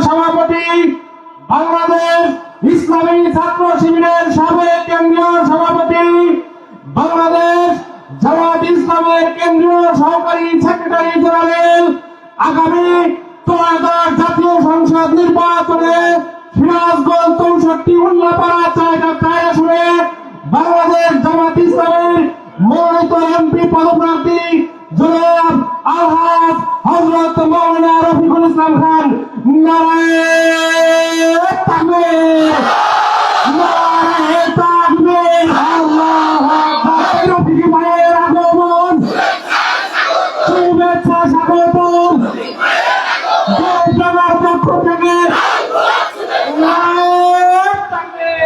সভাপতি, বাংলাদেশ ইসলামী ছাত্র শিবিরের সাবেক কেন্দ্রীয় সভাপতি, বাংলাদেশ জামাত ইসলামের কেন্দ্রীয় সহকারী সেক্রেটারি জেনারেল, আগামী ত্রয়োদশ জাতীয় সংসদ নির্বাচনে সিরাজগঞ্জ ৬৪ উল্লাপাড়া চায় আসনে বাংলাদেশ জামাত ইসলামের মনোনীত এমপি পদপ্রার্থী জনাব আলহাজ হযরত মাওলানা রফিকুল ইসলাম খান। নারায়ে তাকবীর, নারায়ে তাকবীর, আল্লাহু আকবার। রফিক ভাইয়ের আগমন, শুভেচ্ছা স্বাগতম। জনগণের পক্ষ থেকে নারায়ে তাকবীর।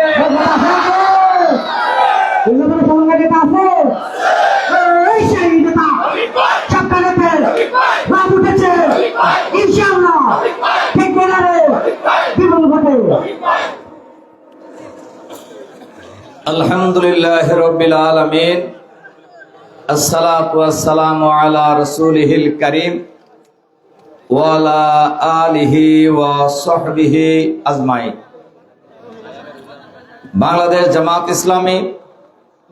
আলহামদুলিল্লাহি রাব্বিল আলামিন, আসসালাতু ওয়াসসালামু আলা রাসূলিহিল কারীম ওয়া আলা আলিহি ওয়া সাহবিহি আজমাইন। বাংলাদেশ জামাত ইসলামী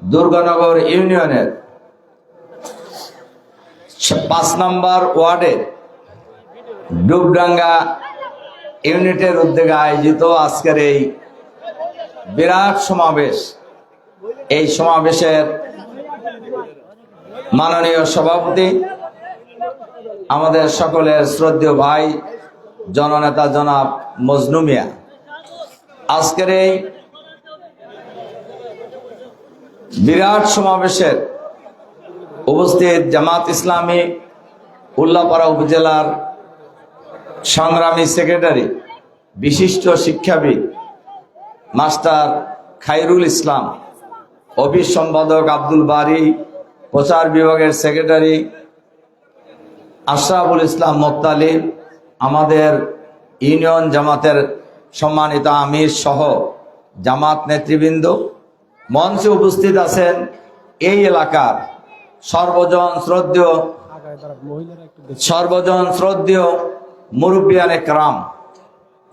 দুর্গানগর ইউনিয়নের ৫ নম্বর ওয়ার্ডের ডুবডাঙ্গা ইউনিটের উদ্যোগে আয়োজিত আজকের এই বিরাট সমাবেশ, এই সমাবেশের মাননীয় সভাপতি, আমাদের সকলের শ্রদ্ধেয় ভাই জননেতা জনাব মজনু মিয়া, আজকের এই বিরাট সমাবেশের উপস্থিত জামাত ইসলামী উল্লাপাড়া উপজেলার সংগ্রামী সেক্রেটারি, বিশিষ্ট শিক্ষাবিদ মাস্টার খায়রুল ইসলাম, অফিস সম্পাদক আব্দুল বারী, প্রচার বিভাগের সেক্রেটারি আশরাফুল ইসলাম মোত্তালিব, আমাদের ইউনিয়ন জামাতের সম্মানিত আমির সহ জামাত নেতৃবৃন্দ, মঞ্চে উপস্থিত আছেন এই এলাকার সর্বজন শ্রদ্ধেয় মুরব্বিয়ানে কেরাম,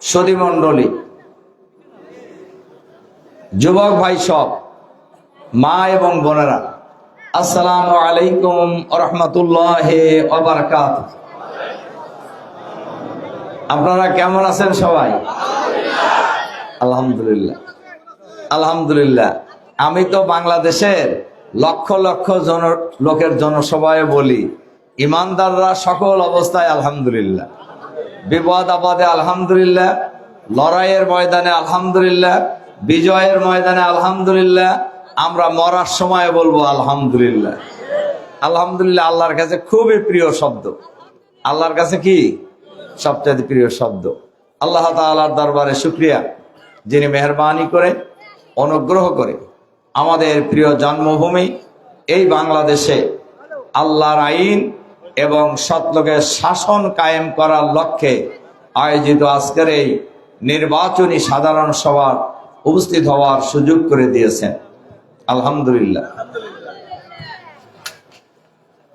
সুধীমণ্ডলী, যুবক ভাই সব, মা এবং বোনেরা, আসসালামু আলাইকুম ওয়া রাহমাতুল্লাহি ওয়া বারাকাতুহু। আপনারা কেমন আছেন সবাই? আলহামদুলিল্লাহ, আলহামদুলিল্লাহ। আমি তো বাংলাদেশের লক্ষ লক্ষ লোকের জনসভায় বলি, ইমানদাররা সকল অবস্থায় আলহামদুলিল্লাহ, বিপদ আপদে আলহামদুলিল্লাহ, লড়াইয়ের ময়দানে আলহামদুলিল্লাহ, বিজয়ের ময়দানে আলহামদুলিল্লাহ, আমরা মরার সময় বলবো আলহামদুলিল্লাহ। আলহামদুলিল্লাহ আল্লাহর কাছে খুবই প্রিয় শব্দ। আল্লাহর কাছে কি সবচেয়ে প্রিয় শব্দ? আল্লাহ তাআলার দরবারে শুকরিয়া, যিনি মেহেরবানি করে অনুগ্রহ করে আমাদের প্রিয় জন্মভূমি এই বাংলাদেশে আল্লাহর আইন এবং সৎলোকের শাসন কায়েম করার লক্ষ্যে আয়োজিত আজকের এই নির্বাচনী সাধারণ সভার উপস্থিত হওয়ার সুযোগ করে দিয়েছেন। আলহামদুলিল্লাহ।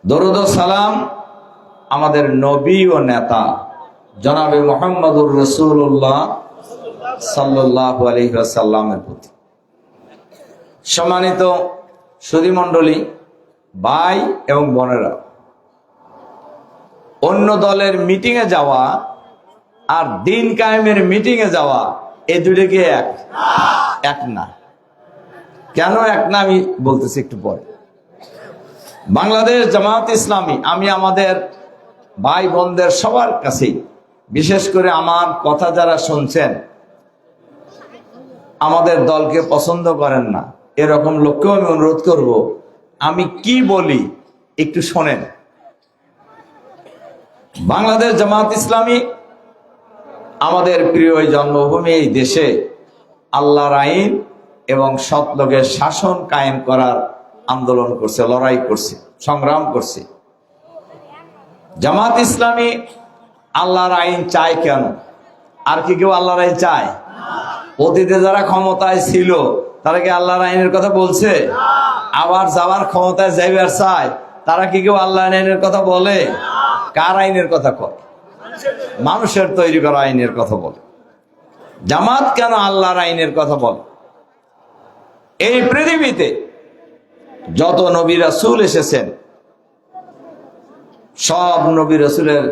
দরুদ ও সালাম আমাদের নবী ও নেতা জনাবে মুহাম্মদুর রাসূলুল্লাহ সাল্লাল্লাহু আলাইহি ওয়াসাল্লামের প্রতি। সম্মানিত সুধীমণ্ডলী, ভাই এবং বোনেরা, অন্য দলের মিটিংয়ে যাওয়া আর দিন কায়েমের মিটিংয়ে যাওয়া, এই দুটো কি এক না? কেন এক না আমি বলতেছি একটু পরে। বাংলাদেশ জামাত ইসলামী, আমি আমাদের ভাই বোনদের সবার কাছেই, বিশেষ করে আমার কথা যারা শুনছেন আমাদের দলকে পছন্দ করেন না এরকম লোককেও আমি অনুরোধ করব, আমি কি বলি একটু শোনেন। বাংলাদেশ জামাত ইসলামী আমাদের প্রিয় জন্মভূমি এই দেশে আল্লাহর আইন এবং সৎ লোকের শাসন কায়েম করার আন্দোলন করছে, লড়াই করছে, সংগ্রাম করছে। জামাত ইসলামী আল্লাহর আইন চায় কেন? আর কি কেউ আল্লাহর আইন চায়? অতীতে যারা ক্ষমতায় ছিল তারা কি আল্লাহর আইনের কথা বলছে? আবার যাবার ক্ষমতায় যাইবার চায় তারা কি কেউ আল্লাহর আইনের কথা বলে? কার আইনের কথা কয়? মানুষের তৈরি করা আইনের কথা বলে। জামাত কেন আল্লাহর আইনের কথা বলে? এই পৃথিবীতে যত নবী রাসূল এসেছেন, সব নবী রাসূলের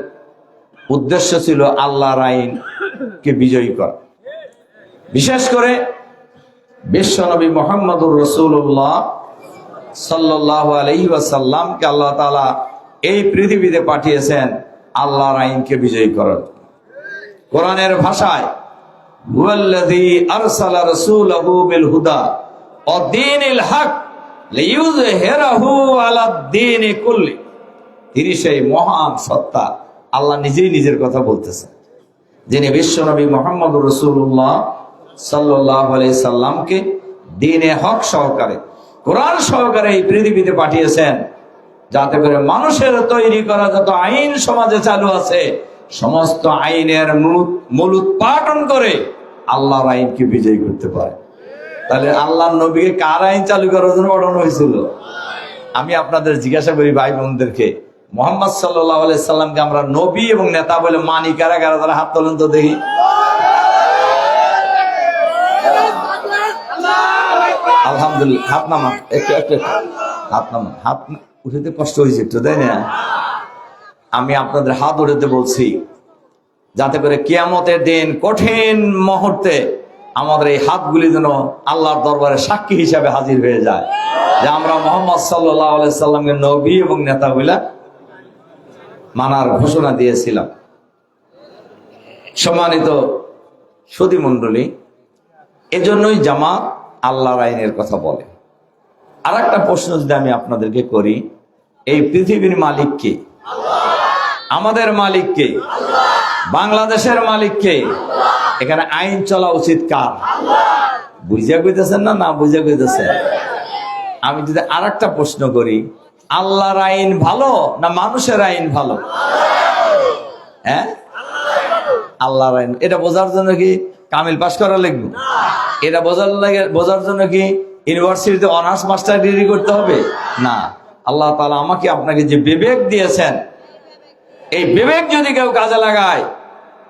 উদ্দেশ্য ছিল আল্লাহর আইনকে বিজয়ী করা। বিশেষ করে বিশ্ব নবী মুহাম্মদুর রাসূলুল্লাহ সাল্লাল্লাহু আলাইহি ওয়াসাল্লামকে আল্লাহ তাআলা এই পৃথিবীতে পাঠিয়েছেন আল্লাহর আইনকে বিজয়ী করার। কোরআনের ভাষায় হুয়াল্লাযী আরসালা রাসূলাহু বিল হুদা ওয়া দীনিল হক লিইয়ুযহিরাহু আলাদ দীনি কুল্লি। তিনি সেই মহান সত্তা, আল্লাহ নিজেই নিজের কথা বলতেছেন, যিনি বিশ্বনবী মুহাম্মদুর রাসূলুল্লাহ সাল্লাল্লাহু আলাইহি সাল্লামকে দ্বীনে হক সহকারে, কোরআন সহকারে এই পৃথিবীতে পাঠিয়েছেন, যাতে করে মানুষের তৈরি করা যত আইন সমাজে চালু আছে সমস্ত আইনের মূল উৎপাটন করে আল্লাহর আইনকে বিজয় করতে পারে। তাহলে আল্লাহর নবীকে কার আইন চালু করার জন্য পাঠানো হয়েছিল? আমি আপনাদের জিজ্ঞাসা করি ভাই বোনদেরকে, মুহাম্মদ সাল্লাল্লাহু আলাইহি সাল্লামকে আমরা নবী এবং নেতা বলে মানি কারা কারা? তারা হাত তোলেন তো দেখি। আলহামদুলিল্লাহ, হাত নামান, একটু হাত নামান। হাত উঠাতে কষ্ট হয়েছে একটু, তাই না? আমি আপনাদের হাত উঠাতে বলছি যাতে করে কিয়ামতের দিন কঠিন মুহূর্তে আমাদের এই হাতগুলি যেন আল্লাহর দরবারে সাক্ষী হিসাবে হাজির হয়ে যায় যে আমরা মুহাম্মদ সাল্লাল্লাহু আলাইহি সাল্লামকে নবী এবং নেতা বলে মানার ঘোষণা দিয়েছিলাম। সম্মানিত সুধী মণ্ডলী, এজন্যই জামাত আল্লাহর আইনের কথা বলে। আর একটা প্রশ্ন যদি আমি আপনাদেরকে করি, এই পৃথিবীর মালিক কে? আমাদের মালিক কে? বাংলাদেশের মালিক কে? এখানে আইন চলা উচিত কার? বুঝা কইতেছেন না? না বুঝা কইতেছেন? আমি যদি আর একটা প্রশ্ন করি, আল্লাহর আইন ভালো না মানুষের আইন ভালো? হ্যাঁ, আল্লাহর আইন। এটা বোঝার জন্য কি কামিল পাস করা লাগবে? এটা বোঝার জন্য কি ইউনিভার্সিটিতে অনার্স মাস্টার ডিগ্রি করতে হবে? না। আল্লাহ তাআলা আমাকে আপনাকে যে বিবেক দিয়েছেন, এই বিবেক যদি কেউ কাজে লাগায়,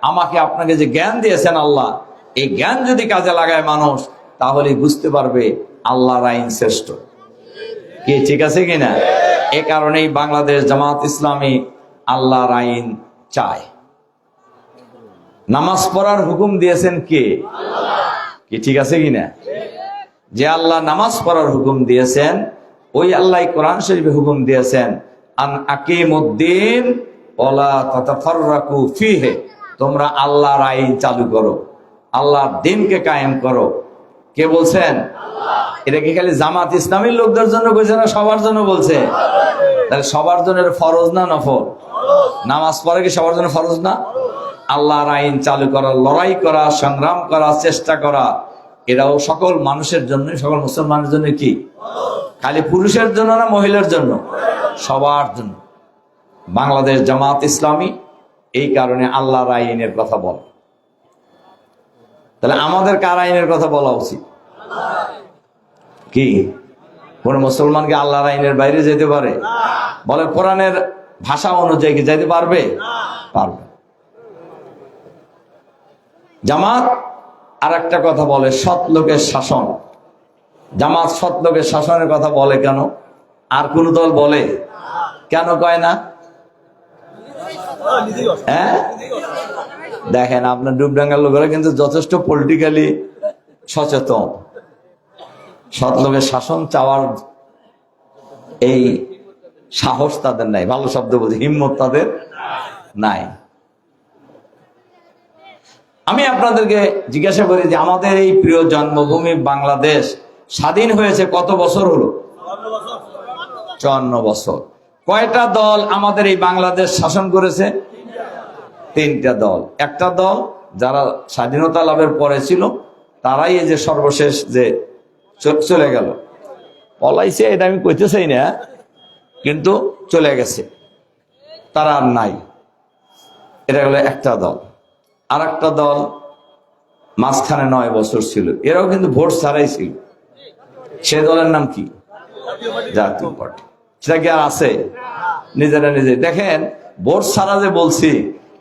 আমাকে আপনাকে যে জ্ঞান দিয়েছেন আল্লাহ, এই জ্ঞান যদি কাজে লাগায় মানুষ, তাহলে বুঝতে পারবে আল্লাহর আইন শ্রেষ্ঠ। কি ঠিক আছে কিনা? এ কারণেই বাংলাদেশ জামাত ইসলামী আল্লাহর আইন চায়। নামাজ পড়ার হুকুম দিয়েছেন কে? কি ঠিক আছে কিনা? যে আল্লাহ নামাজ পড়ার হুকুম দিয়েছেন, ওই আল্লাহ কোরআন শরীফে হুকুম দিয়েছেন আন আকিমুদ্দিন ওয়ালা তাতাফাররাকু ফিহি, তোমরা আল্লাহর আইন চালু করো, আল্লাহর দ্বীনকে কায়েম করো। কে বলছেন? এটা কি খালি জামাত ইসলামীর লোকদের জন্য বলছে না সবার জন্য বলছে? তাহলে সবার জন্য ফরজ না নফল? নামাজ পড়া কি সবার জন্য ফরজ না? আল্লাহর আইন চালু করা, লড়াই করা, সংগ্রাম করা, চেষ্টা করা, এটাও সকল মানুষের জন্য, সকল মুসলমানের জন্য। কি খালি পুরুষের জন্য না মহিলার জন্য? সবার জন্য। বাংলাদেশ জামাত ইসলামী এই কারণে আল্লাহর আইনের কথা বলে। তাহলে আমাদের কার আইনের কথা বলা উচিত? কি কোন মুসলমানকে আল্লাহর আইনের বাইরে যেতে পারে? বলে কোরআনের ভাষা অনুযায়ী কি যেতে পারবে? পারবে। জামাত আর একটা কথা বলে, সৎ লোকের শাসন। জামাত সৎ লোকের শাসনের কথা বলে কেন? আর কোন দল বলে? কেন কয় না? হ্যাঁ, দেখেন আপনার ডুবডাঙ্গার লোকেরা কিন্তু যথেষ্ট পলিটিক্যালি সচেতন। সৎ লোকের শাসন চাওয়ার এই সাহস তাদের নাই, ভালো শব্দ বলছি, হিম্মত তাদের নাই। আমি আপনাদেরকে জিজ্ঞাসা করি যে আমাদের এই প্রিয় জন্মভূমি বাংলাদেশ স্বাধীন হয়েছে কত বছর হলো? 54 বছর। কয়টা দল আমাদের এই বাংলাদেশ শাসন করেছে? 3টা দল। একটা দল যারা স্বাধীনতা লাভের পরে ছিল, তারাই এই যে সর্বশেষ যে চলে গেল, পলাইছে, এটা আমি কইতে চাই না, কিন্তু চলে গেছে, তারা আর নাই। এটা হলো একটা দল। আর একটা দল মাঝখানে 9 বছর ছিল, এরাও কিন্তু ভোট ছাড়াই ছিল। সে দলের নাম কি? জাতীয় পার্টি। সেটা কি আর আছে? নিজেরা নিজে দেখেন, ভোট ছাড়া যে বলছি,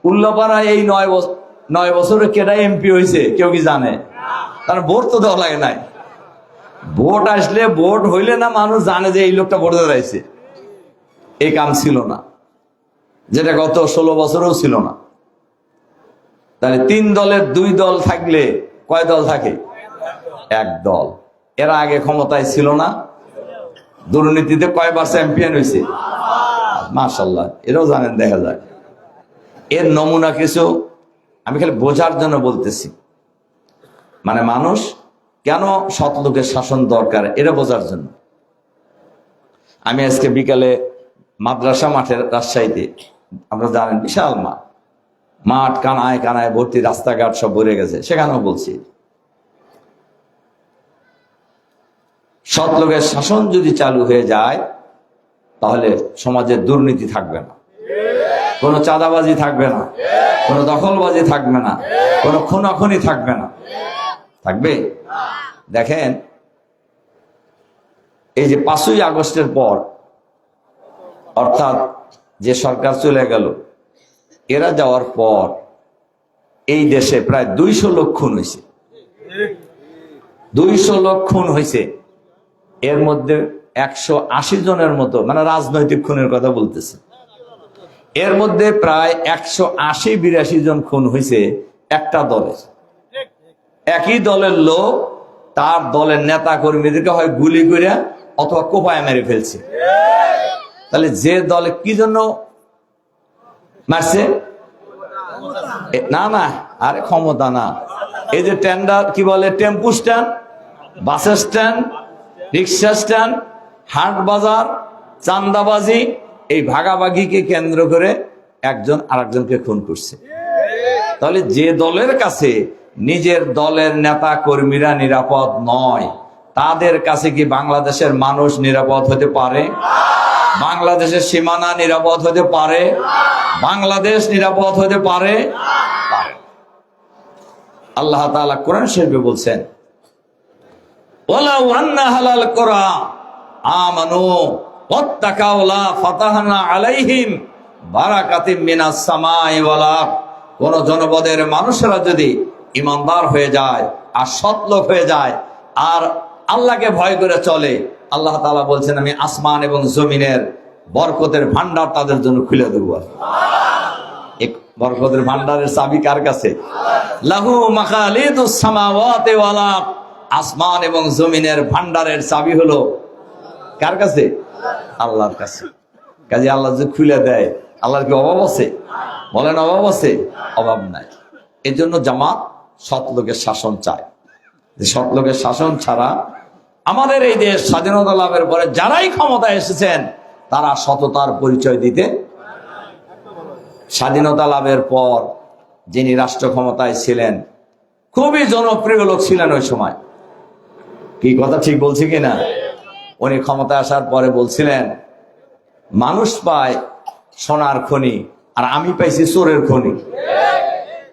উল্লাপাড়ায় এই 9 বছরে কেটা এমপি হয়েছে কেউ কি জানে? তার ভোট তো দেওয়া লাগে নাই। ভোট আসলে, ভোট হইলে না মানুষ জানে যে এই লোকটা ভোট দাঁড়াইছে। এই কাম ছিল না, যেটা গত 16 বছরেও ছিল না। তাহলে 3 দলের 2 দল থাকলে কয় দল থাকে? 1 দল। এরা আগে ক্ষমতায় ছিল না, দুর্নীতিতে কয়বার চ্যাম্পিয়ন হয়েছে? মাশাআল্লাহ, এরাও জানেন, দেখা যায়। এর নমুনা কিছু আমি খালি বোঝার জন্য বলতেছি, মানে মানুষ কেন সৎ লোকের শাসন দরকার এটা বোঝার জন্য। আমি আজকে বিকালে মাদ্রাসা মাঠের, রাজশাহীতে, আপনারা জানেন বিশাল মাঠ কানায় কানায় ভর্তি, রাস্তাঘাট সব ভরে গেছে। সেখানেও বলছি, সৎ লোকের শাসন যদি চালু হয়ে যায় তাহলে সমাজে দুর্নীতি থাকবে না, কোনো চাঁদাবাজি থাকবে না, কোনো দখলবাজি থাকবে না, কোনো খুনাখুনি থাকবে না। থাকবে? দেখেন, এই যে 5ই আগস্টের পর, অর্থাৎ যে সরকার চলে গেল, এরা যাওয়ার পর এই দেশে প্রায় 200 লোক খুন হয়েছে। 200 লোক খুন হয়েছে। এর মধ্যে 180 জনের মতো, মানে রাজনৈতিক খুনের কথা বলতেছে, এর মধ্যে প্রায় 180-82 জন খুন হয়েছে একটা দলের। একই দলের লোক তার দলের নেতা কর্মীদেরকে হয় গুলি করে অথবা কোপায় মেরে ফেলছে। তাহলে যে দলে কি জন্য মারছে? না না, আরে ক্ষমতা না। এই যে টেন্ডার, কি বলে, টেম্পু স্ট্যান্ড, বাস স্ট্যান্ড, রিক্সা স্ট্যান্ড, হাট বাজার, চান্দাবাজি, এই ভাগাভাগিকে কেন্দ্র করে একজন আরেকজনকে খুন করছে। তাহলে যে দলের কাছে নিজের দলের নেতা কর্মীরা নিরাপদ নয়, তাদের কাছে কি বাংলাদেশের মানুষ নিরাপদ হতে পারে? বাংলাদেশের সীমানা নিরাপদ হতে পারে? বাংলাদেশ নিরাপদ হতে পারে? আল্লাহ তাআলা কোরআন শরীফে বলছেন, ওয়ালাউ আন্না হালাল কুরা আমানু ওয়াত্তাকাউ লা ফাতাহনা আলাইহিম বারাকাতিম মিনাস সামাই ওয়াল আরদ। কোন জনপদের মানুষেরা যদি ইমানদার হয়ে যায় আর সৎলোক হয়ে যায় আর আল্লাহকে ভয় করে চলে, আল্লাহ তাআলা বলছেন আমি আসমান এবং জমিনের বরকতের ভান্ডার তাদের জন্য খুলে দেব। এক বরকতের ভান্ডারের চাবি কার কাছে? লাহু মাখালিদুস সামাওয়াতি ওয়াল আরদ। আসমান এবং জমিনের ভান্ডারের চাবি হলো কার কাছে? আল্লাহর কাছে। কাজে আল্লাহ যদি খুলে দেয়, আল্লাহর কি অভাব আছে? বলেন অভাব আছে? অভাব নাই। এই জন্য জামাত সৎ লোকের শাসন চায়। যে সৎ লোকের শাসন ছাড়া আমাদের এই দেশ স্বাধীনতা লাভের পরে যারাই ক্ষমতায় এসেছেন তারা সততার পরিচয় দিতে। স্বাধীনতা লাভের পর যিনি রাষ্ট্র ক্ষমতায় ছিলেন, খুবই জনপ্রিয় লোক ছিলেন ওই সময়, কি কথা ঠিক বলছি কিনা? উনি ক্ষমতায় আসার পরে বলছিলেন, মানুষ পায় সোনার খনি আর আমি পাইছি চোরের খনি।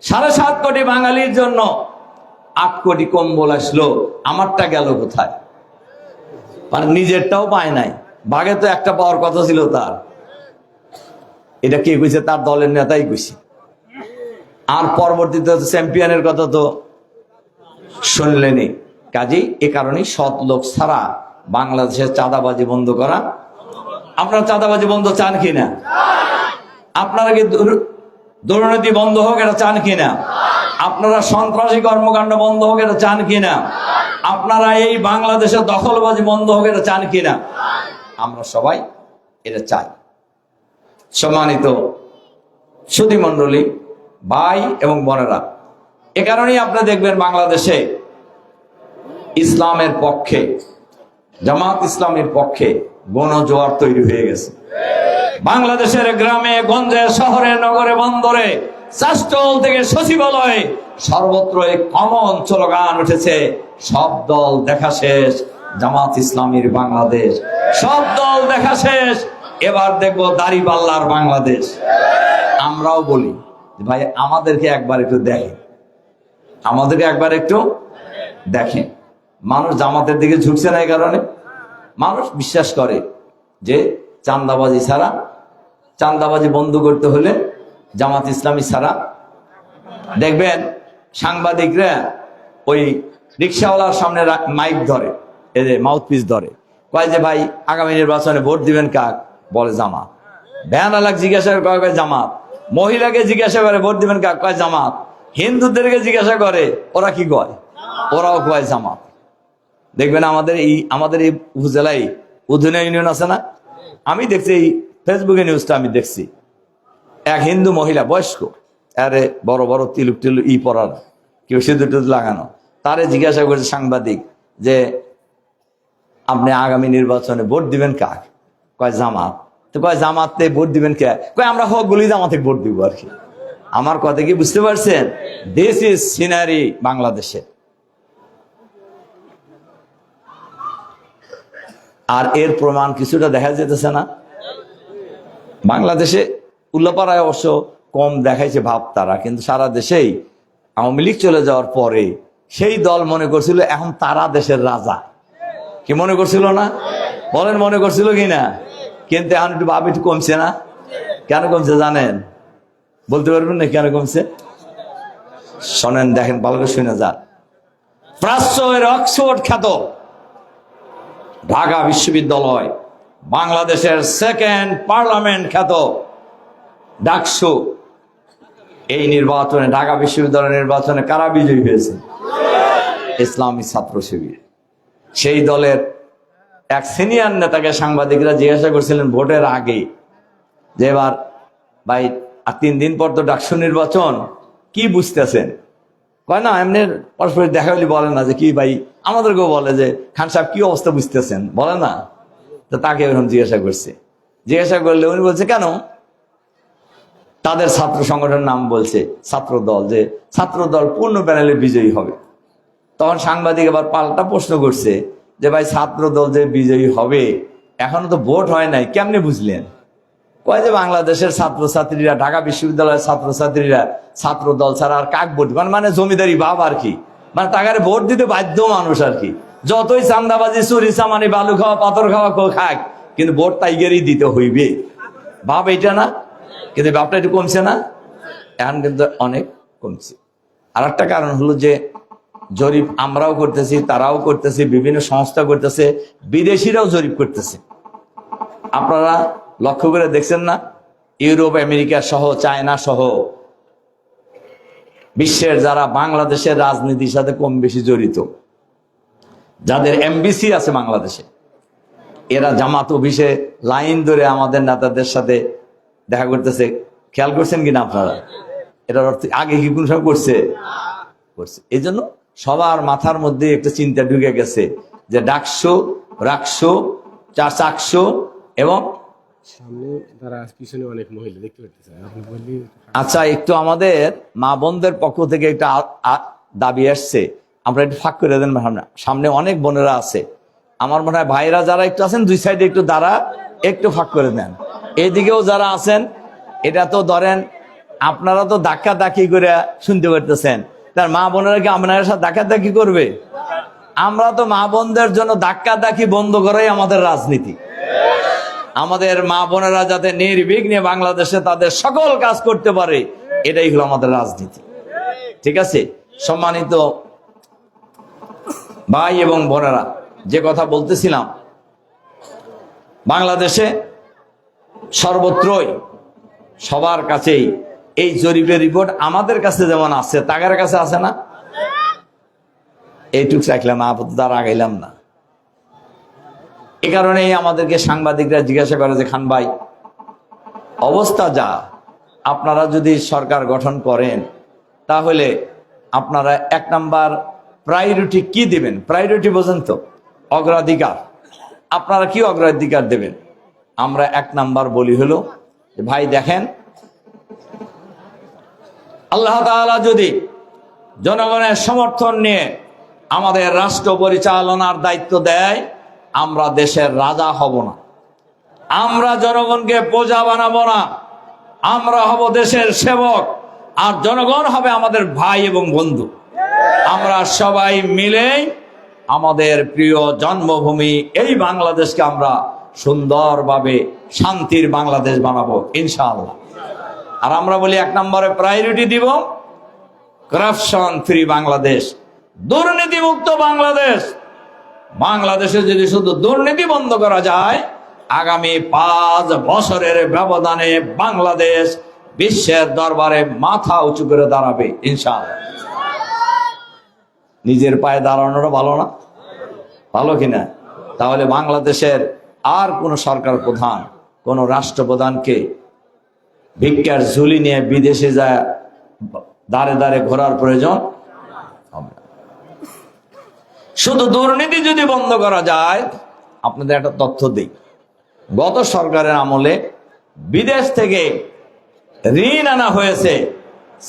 7.5 কোটি বাঙালির জন্য 8 কোটি কম্বল আসলো, আমারটা গেল কোথায়? মানে নিজেরটাও পায় নাই। বাগে তো একটা পাওয়ার কথা ছিল তার। এটা কে কইছে? তার দলের নেতাই কইছে। আর পরবর্তীতে চ্যাম্পিয়নের কথা তো শুনলেনি। কাজেই এ কারণেই সৎ লোক ছাড়া বাংলাদেশের চাঁদাবাজি বন্ধ করা। আপনারা চাঁদাবাজি বন্ধ চান কিনা? আপনারা কি দুর্নীতি বন্ধ হোক এটা চান কিনা? আপনারা সন্ত্রাসী কর্মকাণ্ড বন্ধ হোক এটা চান কিনা? আপনারা এই বাংলাদেশের দখলবাজি বন্ধ হোক এটা চান কিনা? আমরা সবাই এটা চাই। সম্মানিত সুধী মণ্ডলী, ভাই এবং বোনেরা, এ কারণেই আপনি দেখবেন বাংলাদেশে ইসলামের পক্ষে, জামাত ইসলামের পক্ষে গণজোয়ার তৈরি হয়ে গেছে। বাংলাদেশের গ্রামে গঞ্জে, শহরে, নগরে, বন্দরে, চাষটল থেকে সচিবালয়ে সর্বত্র এক কমন স্লোগান উঠেছে, সব দল দেখা শেষ, জামাত ইসলামীর বাংলাদেশ। সব দল দেখা শেষ, এবার দেখবো দাড়িপাল্লার বাংলাদেশ। আমরাও বলি, ভাই আমাদেরকে একবার একটু দেখেন, আমাদেরকে একবার একটু দেখেন। মানুষ জামাতের দিকে ঝুঁকছে না, এই কারণে মানুষ বিশ্বাস করে যে চাঁদাবাজি ছাড়া, চাঁদাবাজি বন্ধ করতে হলে জামাত ইসলামী ছাড়া। দেখবেন সাংবাদিকরা ওই রিক্সাওয়ালার সামনে মাইক ধরে, এই যে মাউথপিস ধরে, কয় যে ভাই আগামী নির্বাচনে ভোট দিবেন কাক, বলে জামাত। ভ্যানওয়ালাক জিজ্ঞাসা করে, কয় জামাত। মহিলাকে জিজ্ঞাসা করে ভোট দিবেন কাক, কয় জামাত। হিন্দুদেরকে জিজ্ঞাসা করে, ওরা কি কয়, ওরাও কয় জামাত। দেখবেন আমাদের এই উপজেলায় উধনা ইউনিয়ন আছে না, আমি দেখছি এই ফেসবুকে নিউজটা আমি দেখছি, এক হিন্দু মহিলা বয়স্ক, আরে বড় বড় তিলুক টিলু পরার, কেউ সিঁদুর টিঁদুর লাগানো, তারে জিজ্ঞাসা করছে সাংবাদিক যে আপনি আগামী নির্বাচনে ভোট দিবেন কাক, কয় জামাত। তো কয় জামাতে ভোট দিবেন কে, কয় আমরা হকগুলি জামাতে ভোট দিব আর কি। আমার কথা কি বুঝতে পারছেন? দিস ইজ সিনারি বাংলাদেশে। আর এর প্রমাণ কিছুটা দেখা যেতেছে না বাংলাদেশে। উল্লাপাড়ায় অবশ্য কম দেখাইছে ভাব তারা, কিন্তু সারা দেশেই আওয়ামী লীগ চলে যাওয়ার পরে সেই দল মনে করছিল এখন তারা দেশের রাজা, কি মনে করছিল না? বলেন মনে করছিল কি না? কিন্তু এখন একটু ভাব একটু কমছে না? কেন কমছে জানেন? বলতে পারবেন না কেন কমছে? শোনেন, দেখেন, ভালো করে শুনে যান। প্রাচ্যের অক্সফোর্ড খ্যাত ঢাকা বিশ্ববিদ্যালয়, বাংলাদেশের সেকেন্ড পার্লামেন্ট খ্যাত ডাকসু, এই নির্বাচনে, ঢাকা বিশ্ববিদ্যালয় নির্বাচনে কারা বিজয়ী হয়েছে? ইসলামী ছাত্র শিবির। সেই দলের এক সিনিয়র নেতাকে সাংবাদিকরা জিজ্ঞাসা করছিলেন ভোটের আগে যে এবার ভাই আর 3 দিন পর তো ডাকসু নির্বাচন, কি বুঝতেছেন? কয় না এমনি পরস্পর দেখা হলে বলে না যে কি ভাই, আমাদেরকেও বলে যে খান সাহেব কি অবস্থা বুঝতেছেন, বলে না? তো তাকে এরকম জিজ্ঞাসা করছে, জিজ্ঞাসা করলে উনি বলছে কেন? তাদের ছাত্র সংগঠনের নাম বলছে, ছাত্র দল, যে ছাত্র দল পূর্ণ প্যানেলে বিজয়ী হবে। তখন সাংবাদিক আবার পাল্টা প্রশ্ন করছে যে ভাই ছাত্র দল যে বিজয়ী হবে এখনো তো ভোট হয় নাই, কেমনে বুঝলেন? কয় যে বাংলাদেশের ছাত্রছাত্রীরা, ঢাকা বিশ্ববিদ্যালয়ের ছাত্রছাত্রীরা ছাত্র দল ছাড়া আর কাক ভোট, মানে জমিদারি ভাব আর কি, মানে টাকারে ভোট দিতে বাধ্য মানুষ আর কি। যতই চান্দাবাজি, চুরি চামানি, বালু খাওয়া, পাথর খাওয়া খাক, কিন্তু ভোট টাইগারই দিতে হইবে, ভাব এটা না? কিন্তু ভাবটা একটু কমছে না? এখন কিন্তু অনেক কমছে। আর একটা কারণ হলো যে জরিপ আমরাও করতেছি, তারাও করতেছি, বিভিন্ন সংস্থা করতেছে, বিদেশিরাও জরিপ করতেছে। আপনারা লক্ষ্য করে দেখছেন না? ইউরোপ, আমেরিকা সহ, চায়না সহ বিশ্বের যারা বাংলাদেশের রাজনীতির সাথে কম বেশি জড়িত, যাদের এমবিসি আছে বাংলাদেশে, এরা জামাত অফিসে লাইন ধরে আমাদের নেতাদের সাথে দেখা করতেছে। খেয়াল করছেন কিনা আপনারা? এটার অর্থ আগে কি কোন সময় করছে? এই জন্য সবার মাথার মধ্যে একটা চিন্তা ঢুকে গেছে যে ডাকসু, রাকসু, চাকসু এবং আচ্ছা, একটু আমাদের মা বোনদের পক্ষ থেকে একটা দাবি আসছে, আমরা একটু ফাঁক করে দেন। সামনে অনেক বোনেরা আছে, আমার মনে হয় ভাইরা যারা একটু আছেন দুই সাইডে একটু দাঁড়া, একটু ফাঁক করে দেন। এদিকেও যারা আছেন, এটা তো ধরেন আপনারা তো ধাক্কা ধাক্কি করে শুনতে পারতেছেন, তার মা বোনেরা কি আপনার সাথে ধাক্কা ধাক্কি করবে? আমরা তো মা বোনদের জন্য ধাক্কা ধাক্কি বন্ধ করাই আমাদের রাজনীতি। আমাদের মা বোনেরা যাতে নির্বিঘ্নে বাংলাদেশে তাদের সকল কাজ করতে পারে, এটাই হলো আমাদের রাজনীতি। ঠিক আছে? সম্মানিত ভাই এবং বোনেরা, যে কথা বলতেছিলাম, বাংলাদেশে সর্বত্রই সবার কাছেই এই জরিপের রিপোর্ট আমাদের কাছে যেমন আছে, তাদের কাছে আছে না? এইটুক চাইলাম, আপাতত আর আগাইলাম না। এ কারণেই আমাদেরকে সাংবাদিকরা জিজ্ঞাসা করে যে খান ভাই, অবস্থা যা, আপনারা যদি সরকার গঠন করেন তাহলে আপনারা 1 নাম্বার প্রায়োরিটি কি দিবেন? প্রায়োরিটি বোঝেন তো, অগ্রাধিকার। আপনারা কি অগ্রাধিকার দেবেন? আমরা 1 নাম্বার বলি হলো ভাই দেখেন, আল্লাহ তাআলা যদি জনগণের সমর্থন নিয়ে আমাদের রাষ্ট্র পরিচালনার দায়িত্ব দেয়, আমরা দেশের রাজা হব না, আমরা জনগণকে প্রজা বানাবো না, আমরা হব দেশের সেবক, আর জনগণ হবে আমাদের ভাই এবং বন্ধু। আমরা সবাই মিলে আমাদের প্রিয় জন্মভূমি এই বাংলাদেশকে আমরা সুন্দরভাবে শান্তির বাংলাদেশ বানাবো ইনশাআল্লাহ। আর আমরা বলি 1 নম্বরে প্রায়োরিটি দিব করাপশন ফ্রি বাংলাদেশ, দুর্নীতিমুক্ত বাংলাদেশ। বাংলাদেশে যদি শুধু দুর্নীতি বন্ধ করা যায়, আগামী 5 বছরের ব্যবধানে বাংলাদেশ বিশ্বের দরবারে মাথা উঁচু করে দাঁড়াবে ইনশাআল্লাহ। নিজের পায়ে দাঁড়ানোটা ভালো না? ভালো কিনা? তাহলে বাংলাদেশের আর কোন সরকার প্রধান, কোন রাষ্ট্রপ্রধানকে ভিক্ষার ঝুলি নিয়ে বিদেশে যায় দাঁড়ে দাঁড়ে ঘোরার প্রয়োজন হবে না। শুধু দুর্নীতি যদি বন্ধ করা যায়, আপনাদের একটা তথ্য দিই, গত সরকারের আমলে বিদেশ থেকে ঋণ আনা হয়েছে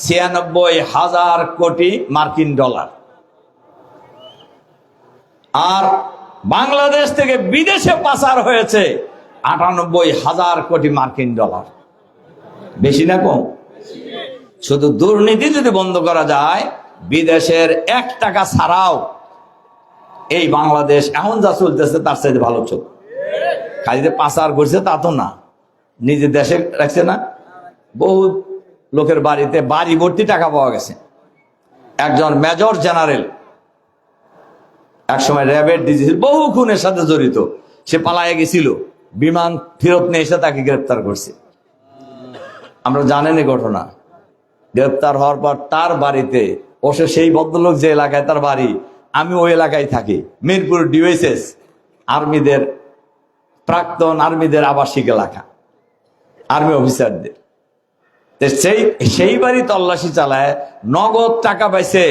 96,000 কোটি মার্কিন ডলার, আর বাংলাদেশ থেকে বিদেশে পাচার হয়েছে 98,000 কোটি মার্কিন ডলার। বেশি না কম? শুধু দুর্নীতি যদি বন্ধ করা যায়, বিদেশের 1 টাকা ছাড়াও এই বাংলাদেশ এখন যা চলতেছে তার চাইতে ভালো চল। খালি যে পাচার করছে তা তো না, নিজের দেশে রাখছে না। বহু লোকের বাড়িতে বাড়ি ভর্তি টাকা পাওয়া গেছে। একজন মেজর জেনারেল একসময় র্যাবের ডিজি, বহু খুনের সাথে জড়িত, সে পালায়ে গেছিল, বিমান ফেরত নিয়ে এসে তাকে গ্রেপ্তার করছে। আমরা জানেন এই ঘটনা। গ্রেপ্তার হওয়ার পর তার বাড়িতে বসে, সেই ভদ্রলোক যে এলাকায় তার বাড়ি, আমি ওই এলাকায় থাকি, মিরপুর ডিওএসএস আর্মিদের, প্রাক্তন আর্মিদের আবাসিক এলাকা, আর্মি অফিসারদের। সেই বাড়ি তল্লাশি চালায় নগদ টাকা পাইছে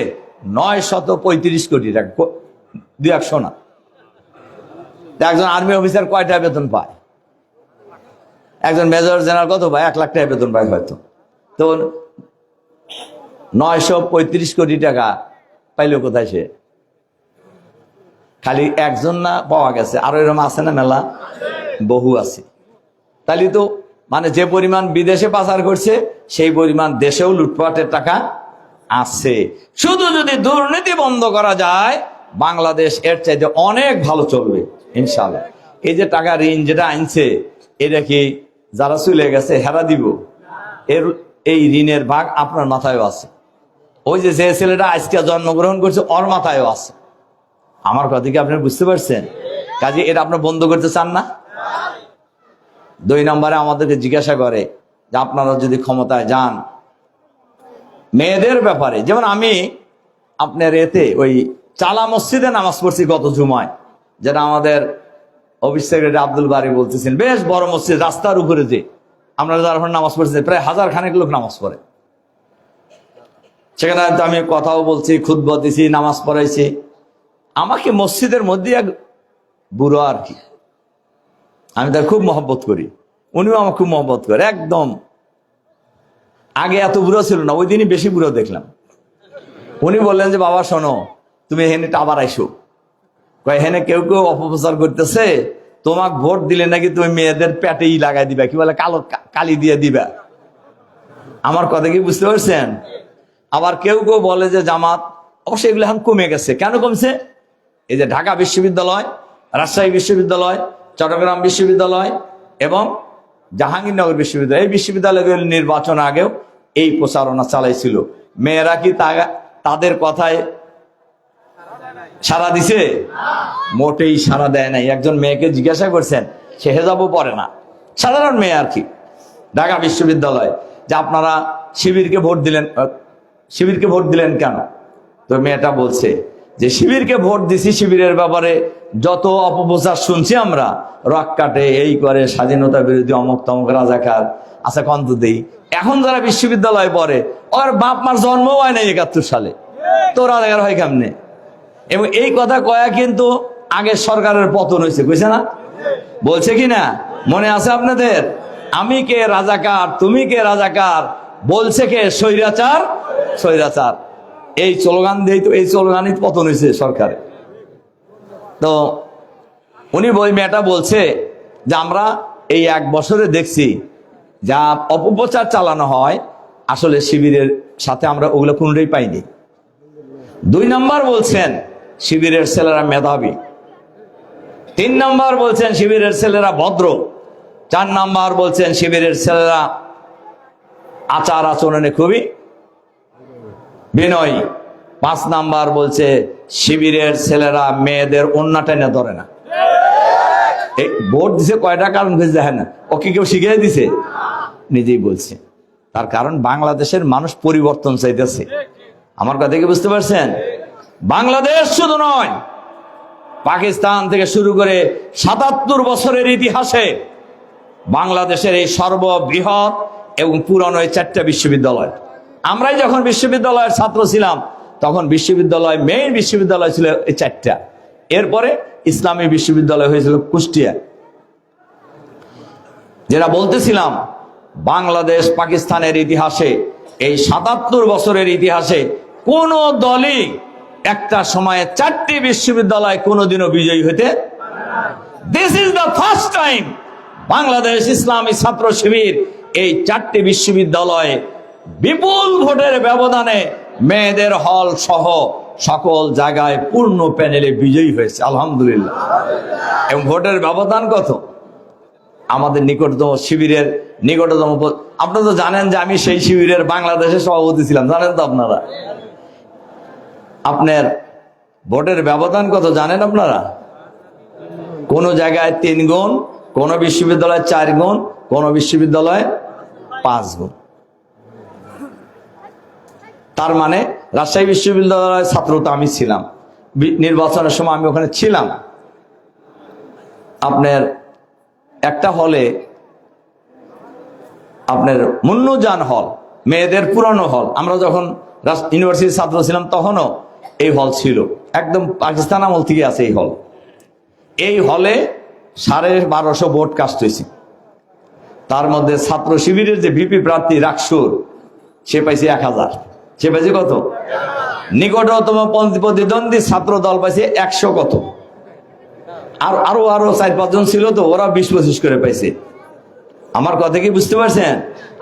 935 কোটি টাকা, 200 না। একজন আর্মি অফিসার কয়টা বেতন পায়? একজন মেজর জেনারেল কত পায়? 1 লাখ টাকা বেতন পায় হয়তো। তো 935 কোটি টাকা পাইল কোথায় সে? খালি একজন না পাওয়া গেছে, আরো এরকম আছে না মেলা, বহু আছে। তাহলে তো মানে যে পরিমাণ বিদেশে পাচার করছে, সেই পরিমাণ দেশেও লুটপাটের টাকা আছে। শুধু যদি দুর্নীতি বন্ধ করা যায়, বাংলাদেশ এর চাইতে অনেক ভালো চলবে ইনশাআল্লাহ। এই যে টাকা ঋণ যেটা আনছে, এটা কি যারা চলে গেছে হেরা দিব? এই ঋণের ভাগ আপনার মাথায়ও আছে। ওই যে ছেলেটা আজকে জন্মগ্রহণ করছে, ওর মাথায়ও আছে। আমার কথা কি আপনারা বুঝতে পারছেন? কাজে এটা আপনারা বন্ধ করতে চান না? 2 নম্বরে আমাদেরকে জিজ্ঞাসা করে যে আপনারা যদি ক্ষমতায় যান, মেয়েদের ব্যাপারে, যেমন আমি আপনার এতে ওই চালা মসজিদে নামাজ পড়ছি গত জুমায়, যেটা আমাদের অফিস সেক্রেটারি আব্দুল বারী বলতেছেন, বেশ বড় মসজিদ, রাস্তার উপরে যে আমরা যারা নামাজ পড়ছি প্রায় 1000 খানেক লোক নামাজ পড়ে। সেখানে তো আমি কথাও বলছি, খুতবা দিছি, নামাজ পড়াইছি। আমাকে মসজিদের মধ্যে এক বুড়ো, আর কি, আমি তার খুব মহব্বত করি, উনিও আমার খুব মহব্বত করে। একদম আগে এত বুড়ো ছিল না, ওই দিনই বেশি বুড়ো দেখলাম। উনি বললেন যে বাবা শোনো, তুমি এখানে আবার আইসো, এখানে কেউ কেউ অপপ্রচার করতেছে, তোমাকে ভোট দিলে নাকি তুমি মেয়েদের পেটেই লাগাই দিবা, কি বলে কালো কালি দিয়ে দিবা। আমার কথা কি বুঝতে পারছেন? আবার কেউ কেউ বলে যে জামাত, অবশ্যই এগুলো এখন কমে গেছে। কেন কমছে? এই যে ঢাকা বিশ্ববিদ্যালয়, রাজশাহী বিশ্ববিদ্যালয়, চট্টগ্রাম বিশ্ববিদ্যালয় এবং জাহাঙ্গীরনগর বিশ্ববিদ্যালয়, এই বিশ্ববিদ্যালয়গুলো নির্বাচন আগেও এই প্রচারণা চালাইছিল। মেয়েরা কি তাদের কথায় সাড়া দিছে? মোটেই সাড়া দেয় নাই। একজন মেয়েকে জিজ্ঞাসা করছেন, সে হেজাবও পরে না, সাধারণ মেয়ে আর কি, ঢাকা বিশ্ববিদ্যালয়, যে আপনারা শিবিরকে ভোট দিলেন কেন? তো মেয়েটা বলছে যে শিবিরকে ভোট দিছি, শিবিরের ব্যাপারে যত অপপ্রচার শুনছি আমরা, রক কাটে, এই করে, স্বাধীনতা বিরোধী, অমক তমক, রাজাকার, আচ্ছা কন্ত দেই। এখন যারা বিশ্ববিদ্যালয়ে পড়ে, ওর বাপ মার জন্মও হয় না 71 সালে, তো রাজাকার হয় কেমনে? এবং এই কথা কয়া কিন্তু আগের সরকারের পতন হয়েছে, বুঝছে না? বলছে কি না? মনে আছে আপনাদের? আমি কে রাজাকার, তুমি কে রাজাকার, বলছে কে স্বৈরাচার, স্বৈরাচার। এই স্লোগান দিয়েই তো, এই স্লোগানই পতন হয়েছে সরকারে। তো উনি মেয়েটা বলছে যে আমরা এই 1 বছরে দেখছি যা অপপ্রচার চালানো হয়, আসলে শিবিরের সাথে আমরা ওগুলো কোনোটাই পাইনি। 2 নম্বর বলছেন শিবিরের ছেলেরা মেধাবী, 3 নম্বর বলছেন শিবিরের ছেলেরা ভদ্র, 4 নম্বর বলছেন শিবিরের ছেলেরা আচার আচরণে খুবই বিনয়ী। 5 নাম্বার বলছে শিবিরের ছেলেরা মেয়েদের ওন্না টেনে ধরে না। এই ভোট দিছে কয়টা কারণ খুঁজে দেখে না, ওকে কেউ শিখিয়ে দিছে? নিজেই বলছে। তার কারণ বাংলাদেশের মানুষ পরিবর্তন চাইতেছে। আমার কথা কি বুঝতে পারছেন? বাংলাদেশ শুধু নয়, পাকিস্তান থেকে শুরু করে ৭৭ বছরের ইতিহাসে বাংলাদেশের এই সর্ববৃহৎ এবং পুরানো এই 4টা বিশ্ববিদ্যালয়। আমরাই যখন বিশ্ববিদ্যালয়ের ছাত্র ছিলাম তখন বিশ্ববিদ্যালয়, মেইন বিশ্ববিদ্যালয় ছিল এই 4টা। এরপরে ইসলামী বিশ্ববিদ্যালয় হয়েছিল কুষ্টিয়া। যেটা বলতেছিলাম, বাংলাদেশ পাকিস্তানের ইতিহাসে, এই ৭৭ বছরের ইতিহাসে কোন দলই একটা সময়ে 4টি বিশ্ববিদ্যালয় কোনোদিনও বিজয়ী হতে, this is the first time Bangladesh ইসলামী ছাত্র শিবির এই 4টি বিশ্ববিদ্যালয়ে বিপুল ভোটের ব্যবধানে মেয়েদের হল সহ সকল জায়গায় পূর্ণ প্যানেলে বিজয়ী হয়েছে, আলহামদুলিল্লাহ। এবং ভোটের ব্যবধান কত? আমাদের নিকটতম শিবিরের নিকটতম, আপনারা তো জানেন যে আমি সেই শিবিরের বাংলাদেশের সভাপতি ছিলাম, জানেন তো আপনারা? আপনার ভোটের ব্যবধান কত জানেন আপনারা? কোন জায়গায় 3 গুণ, কোন বিশ্ববিদ্যালয়ে 4 গুণ, কোন বিশ্ববিদ্যালয়ে 5 গুণ। তার মানে রাজশাহী বিশ্ববিদ্যালয়ের ছাত্র তো আমি ছিলাম, নির্বাচনের সময় আমি ওখানে ছিলাম। আপনার একটা হলে, আপনার মুন্নুজান হল, মেয়েদের পুরানো হল, আমরা যখন ইউনিভার্সিটির ছাত্র ছিলাম তখনও এই হল ছিল, একদম পাকিস্তান আমল থেকে আছে এই হল। এই হলে 1250 ভোট কাস্ট হয়েছে। তার মধ্যে ছাত্র শিবিরের যে ভিপি প্রার্থী রাকসুর, সে পাইছে 1000। সে পাইছে কত? নিকটতম প্রতিদ্বন্দ্বী ছাত্র দল পাইছে 100 কত, আর আরো 4-5 জন ছিল, তো ওরা 20-25 করে পাইছে। আমার কথা কি বুঝতে পারছেন?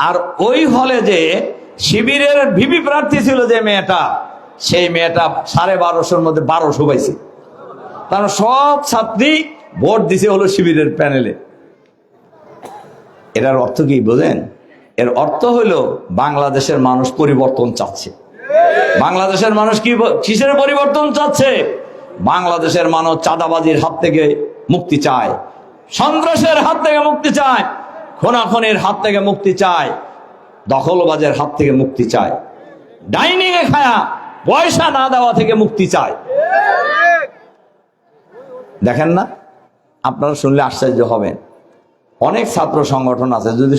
আর ওই হলে যে শিবিরের ভিপি প্রার্থী ছিল যে মেয়েটা, সেই মেয়েটা 1250-র মধ্যে 1200 পাইছে। তার সব ছাত্রী ভোট দিছে হলো শিবিরের প্যানেলে। এটার অর্থ কি বোঝেন? এর অর্থ হলো বাংলাদেশের মানুষ পরিবর্তন চাচ্ছে। বাংলাদেশের মানুষ কিসের পরিবর্তন চাচ্ছে? বাংলাদেশের মানুষ চাঁদাবাজির হাত থেকে মুক্তি চায়, সন্ত্রাসের হাত থেকে মুক্তি চায়, খুনাখুনির হাত থেকে মুক্তি চায়, দখলবাজের হাত থেকে মুক্তি চায়, ডাইনিং এ খায়া পয়সা না দেওয়া থেকে মুক্তি চায়। দেখেন না, আপনারা শুনলে আশ্চর্য হবেন, অনেক ছাত্র সংগঠন আছে। যদি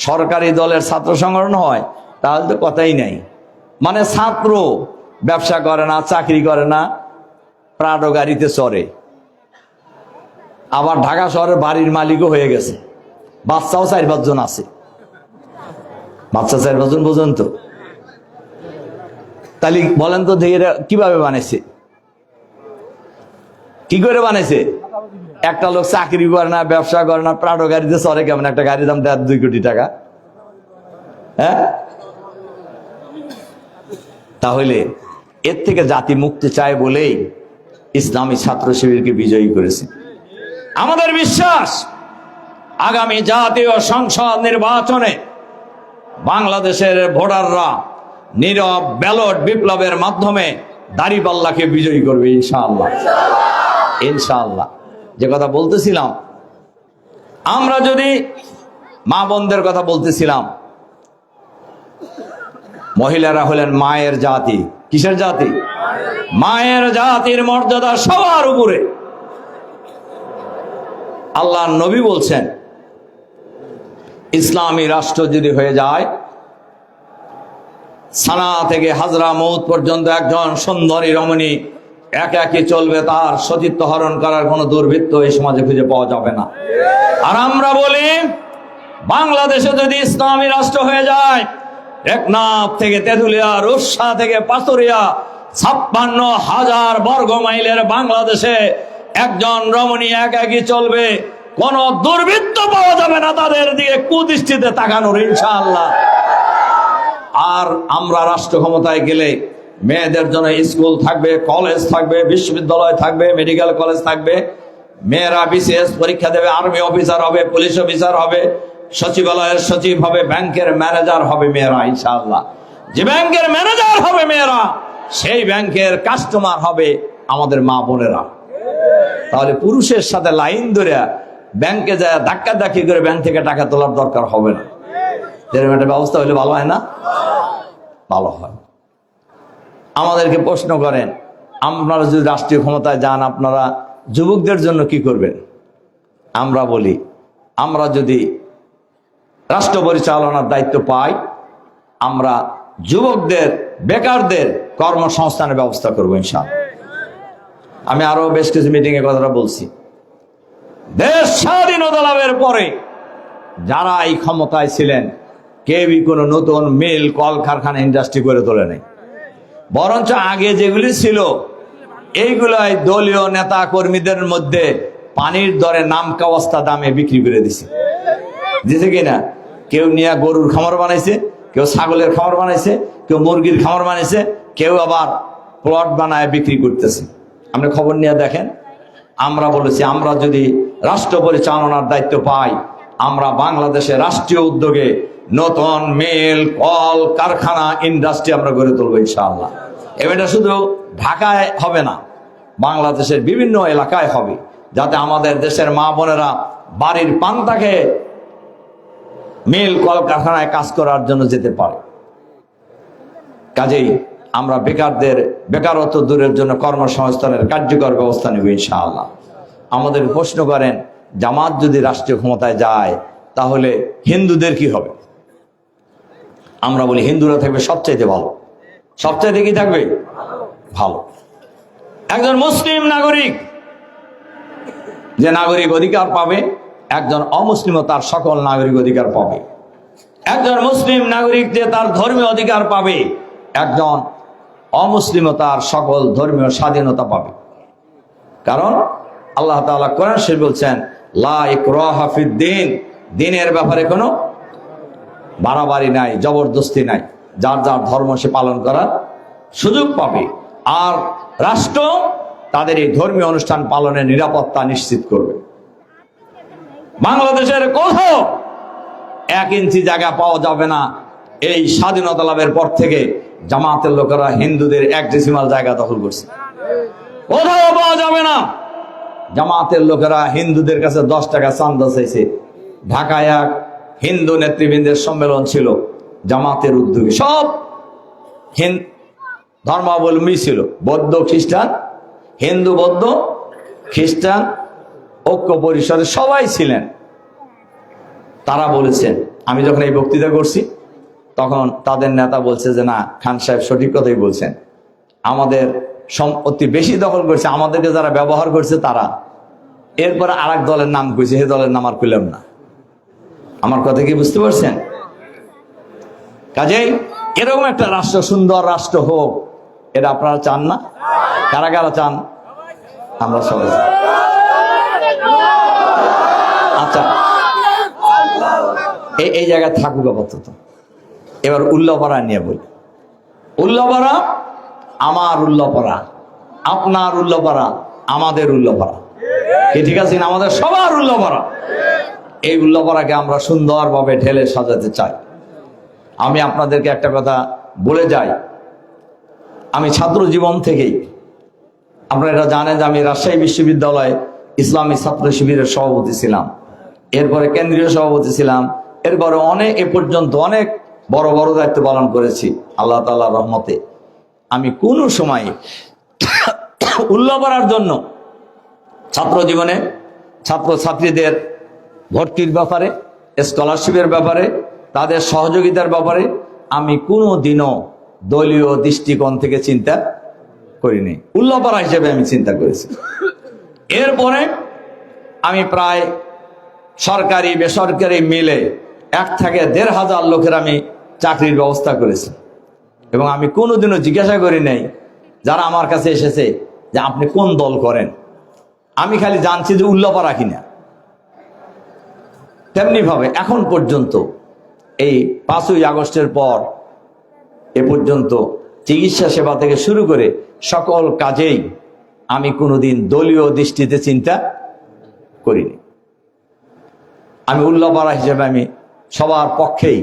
সরকারি দলের ছাত্র সংগঠন হয় তাহলে তো কথাই নাই। মানে ছাত্র ব্যবসা করে না, চাকরি করে না, প্রাডো গাড়িতে চড়ে, আবার ঢাকা শহরের বাড়ির মালিকও হয়ে গেছে, বাচ্চাও 4-5 জন আছে। বাচ্চা 4-5 জন পর্যন্ত। তাহলে বলেন তো এরা কিভাবে বানাইছে, কি করে বানাইছে? একটা লোক চাকরি করে না, ব্যবসা করে না, প্রাডো গাড়িতে চড়ে, কেমন একটা গাড়ির দাম 2 কোটি টাকা। হ্যাঁ, তাহলে এর থেকে জাতি মুক্তি চায় বলেই ইসলামী ছাত্র শিবিরকে বিজয়ী করেছে। আমাদের বিশ্বাস, আগামী জাতীয় সংসদ নির্বাচনে বাংলাদেশের ভোটাররা নীরব ব্যালট বিপ্লবের মাধ্যমে দাঁড়িপাল্লাকে বিজয়ী করবে ইনশাআল্লাহ। ইনশাআল্লাহ। যে কথা বলতেছিলাম, আমরা যদি মা বোনদের কথা বলতেছিলাম, মহিলারা হলেন মায়ের জাতি। কিসের জাতি? মায়ের জাতির মর্যাদা সবার উপরে। আল্লাহ নবী বলছেন, ইসলামী রাষ্ট্র যদি হয়ে যায়, সানা থেকে হাজরা মৌত পর্যন্ত একজন সুন্দরী রমণী একাকী চলবে, তার সতীত্ব হরণ করার কোন দুর্বৃত্ত এই সমাজে খুঁজে পাওয়া যাবে না। আর আমরা বলি, বাংলাদেশে যদি ইসলামী রাষ্ট্র হয়ে যায়, টেকনাফ থেকে তেঁতুলিয়া, রূপসা থেকে পাথুরিয়া, 56,000 বর্গ মাইলের বাংলাদেশে একজন রমণী একাকী চলবে, কোন দুর্বৃত্ত পাওয়া যাবে না তাদের দিকে কুদৃষ্টিতে তাকানোর, ইনশাআল্লাহ। আর আমরা রাষ্ট্র ক্ষমতায় গেলে মেয়েদের জন্য স্কুল থাকবে, কলেজ থাকবে, বিশ্ববিদ্যালয় থাকবে, মেডিকেল কলেজ থাকবে। মেয়েরা বিশেষ পরীক্ষা দেবে, আর্মি অফিসার হবে, পুলিশ অফিসার হবে, সচিবালয়ের সচিব হবে, ব্যাংকের ম্যানেজার হবে মেয়েরা ইনশাআল্লাহ। যে ব্যাংকের ম্যানেজার হবে মেয়েরা, সেই ব্যাংকের কাস্টমার হবে আমাদের মা বোনেরা। তাহলে পুরুষের সাথে লাইন ধরে ব্যাংকে যায় ধাক্কা ধাক্কি করে ব্যাংক থেকে টাকা তোলার দরকার হবে না। এরকম একটা ব্যবস্থা হলে ভালো হয় না? ভালো হয়। আমাদেরকে প্রশ্ন করেন, আপনারা যদি রাষ্ট্রীয় ক্ষমতায় যান আপনারা যুবকদের জন্য কি করবেন? আমরা বলি, আমরা যদি রাষ্ট্র পরিচালনার দায়িত্ব পাই, আমরা যুবকদের, বেকারদের কর্মসংস্থানের ব্যবস্থা করবো ইনশাআল্লাহ। আমি আরো বেশ কিছু মিটিং এ কথাটা বলছি। দেশ স্বাধীনতা লাভের পরে যারা এই ক্ষমতায় ছিলেন কেউই কোনো নতুন মিল, কলকারখানা, ইন্ডাস্ট্রি করে তোলে নাই। বরঞ্চ আগে যেগুলি ছিল এইগুলাই দলীয় নেতা কর্মীদের মধ্যে পানির দরে নামকাওয়াস্তা দামে বিক্রি করে দিছে কিনা? কেউ নিয়ে গরুর খামার বানাইছে, কেউ ছাগলের খামার বানাইছে, কেউ মুরগির খামার বানাইছে, কেউ আবার প্লট বানায় বিক্রি করতেছে। আপনি খবর নিয়ে দেখেন। আমরা বলেছি, আমরা যদি রাষ্ট্র পরিচালনার দায়িত্ব পাই, আমরা বাংলাদেশে রাষ্ট্রীয় উদ্যোগে নতুন মিল, কল কারখানা, ইন্ডাস্ট্রি আমরা গড়ে তুলবো ইনশাআল্লাহ। এটা শুধু ঢাকায় হবে না, বাংলাদেশের বিভিন্ন এলাকায় হবে, যাতে আমাদের দেশের মা বোনেরা বাড়ির পান্তাকে মিল, কল কারখানায় কাজ করার জন্য যেতে পারে। কাজেই আমরা বেকারদের বেকারত্ব দূরের জন্য কর্মসংস্থানের কার্যকর ব্যবস্থা নেব ইনশাআল্লাহ। আমাদের প্রশ্ন করেন, জামাত যদি রাষ্ট্রীয় ক্ষমতায় যায় তাহলে হিন্দুদের কি হবে? আমরা বলি হিন্দুরা থাকবে সবচাইতে ভালো। সবচাইতে কি থাকবে? ভালো। একজন মুসলিম নাগরিক যে নাগরিক অধিকার পাবে, একজন অমুসলিমও তার সকল নাগরিক অধিকার পাবে। একজন মুসলিম নাগরিক যে তার ধর্মীয় অধিকার পাবে, একজন অমুসলিমও তার সকল ধর্মীয় স্বাধীনতা পাবে। কারণ আল্লাহ তাআলা কোরআন শরীফে বলছেন, লা ইকরাহা ফিদ্দীন, দ্বীনের ব্যাপারে কোনো বাড়াবাড়ি নাই, জবরদস্তি নাই। যার যার ধর্ম সে পালন করার সুযোগ পাবে। আর রাষ্ট্র তাদের এই ধর্মীয় অনুষ্ঠান পালনের নিরাপত্তা নিশ্চিত করবে। বাংলাদেশের কোথাও 1 ইঞ্চি জায়গা পাওয়া যাবে না এই স্বাধীনতা লাভের পর থেকে জামাতের লোকেরা হিন্দুদের 1 ডেসিমাল জায়গা দখল করছে। কোথাও পাওয়া যাবে না। জামাতের লোকেরা হিন্দুদের কাছে 10 টাকা চাঁদা চাইছে। ঢাকায় এক হিন্দু নেতৃবৃন্দের সম্মেলন ছিল জামাতের উদ্যোগে, সব ধর্মাবলম্বী ছিল, বৌদ্ধ খ্রিস্টান, হিন্দু বৌদ্ধ খ্রিস্টান ঐক্য পরিষদের সবাই ছিলেন। তারা বলেছেন, আমি যখন এই বক্তৃতা করছি তখন তাদের নেতা বলছে যে না, খান সাহেব সঠিক কথাই বলছেন, আমাদের সম্পত্তি বেশি দখল করছে, আমাদেরকে যারা ব্যবহার করছে তারা। এরপরে আরেক দলের নাম কইছে, সে দলের নাম আর কইলাম না। আমার কথা কি বুঝতে পারছেন? কাজেই এরকম একটা রাষ্ট্র, সুন্দর রাষ্ট্র হোক, এটা আপনারা চান না? কারা কারা চান? আমরা সবাই। আচ্ছা, এই জায়গায় থাকুক আপাতত। এবার উল্লাপাড়া নিয়ে বলি। উল্লাপাড়া আমার উল্লাপাড়া, আপনার উল্লাপাড়া, আমাদের উল্লাপাড়া, কি ঠিক আছে? আমাদের সবার উল্লাপাড়া। এই উল্লাপাড়াকে আমরা সুন্দরভাবে ঢেলে সাজাতে চাই। আমি আপনাদেরকে একটা কথা বলে যাই, আমি ছাত্র জীবন থেকেই, আপনারা এটা জানেন যে আমি রাজশাহী বিশ্ববিদ্যালয়ে ইসলামী ছাত্র শিবিরের সভাপতি ছিলাম, এরপরে কেন্দ্রীয় সভাপতি ছিলাম, এরপরে এ পর্যন্ত অনেক বড় বড় দায়িত্ব পালন করেছি আল্লাহ তাআলার রহমতে। আমি কোনো সময় উল্লাপাড়ার জন্য ছাত্র জীবনে ছাত্রছাত্রীদের ভর্তির ব্যাপারে, স্কলারশিপের ব্যাপারে, তাদের সহযোগিতার ব্যাপারে আমি কোনো দিনও দলীয় দৃষ্টিকোণ থেকে চিন্তা করিনি। উল্লাপাড়া হিসেবে আমি চিন্তা করেছি। এরপরে আমি প্রায় সরকারি বেসরকারি মিলে 1 থেকে 1,500 লোকের আমি চাকরির ব্যবস্থা করেছি। এবং আমি কোনোদিনও জিজ্ঞাসা করি নাই যারা আমার কাছে এসেছে যে আপনি কোন দল করেন, আমি খালি জানছি যে উল্লাপাড়া কিনা। তেমনি ভাবে এখন পর্যন্ত এই 5ই আগস্টের পর এ পর্যন্ত চিকিৎসা সেবা থেকে শুরু করে সকল কাজেই আমি কোনোদিন দলীয় দৃষ্টিতে চিন্তা করিনি। আমি উল্লাপাড়া হিসেবে আমি সবার পক্ষেই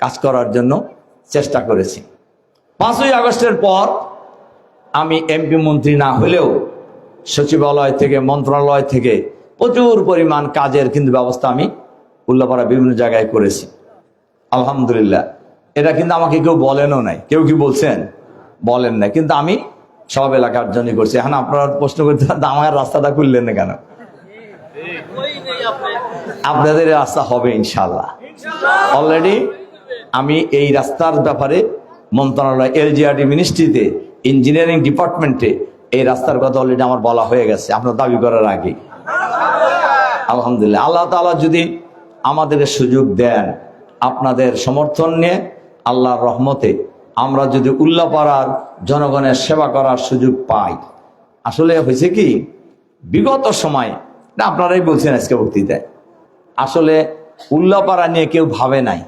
কাজ করার জন্য চেষ্টা করেছি। 5ই আগস্টের পর আমি এমপি মন্ত্রী না হলেও সচিবালয় থেকে, মন্ত্রণালয় থেকে প্রচুর পরিমাণ কাজের কিন্তু ব্যবস্থা আমি উল্লাপাড়া বিভিন্ন জায়গায় করেছি, আলহামদুলিল্লাহ। এটা কিন্তু আমাকে কেউ বলেনও নাই। কেউ কি বলছেন? বলেন না, কিন্তু আমি সব এলাকার জন্য করছি। এখন আপনারা প্রশ্ন করতে আমার রাস্তাটা খুললেন না কেন? আপনাদের রাস্তা হবে ইনশাল্লাহ। অলরেডি আমি এই রাস্তার ব্যাপারে মন্ত্রণালয়, এলজিআরডি মিনিস্ট্রিতে, ইঞ্জিনিয়ারিং ডিপার্টমেন্টে এই রাস্তার কথা অলরেডি আমার বলা হয়ে গেছে আপনার দাবি করার আগে, আলহামদুলিল্লাহ। আল্লাহ তাআলা যদি আমাদেরকে সুযোগ দেন, আপনাদের সমর্থন নিয়ে আল্লাহর রহমতে আমরা যদি উল্লাপাড়ার জনগণের সেবা করার সুযোগ পাই। আসলে হয়েছে কি, বিগত সময় না, আপনারাই বলছেন আজকে বক্তৃতায়, আসলে উল্লাপাড়া নিয়ে কেউ ভাবে নাই,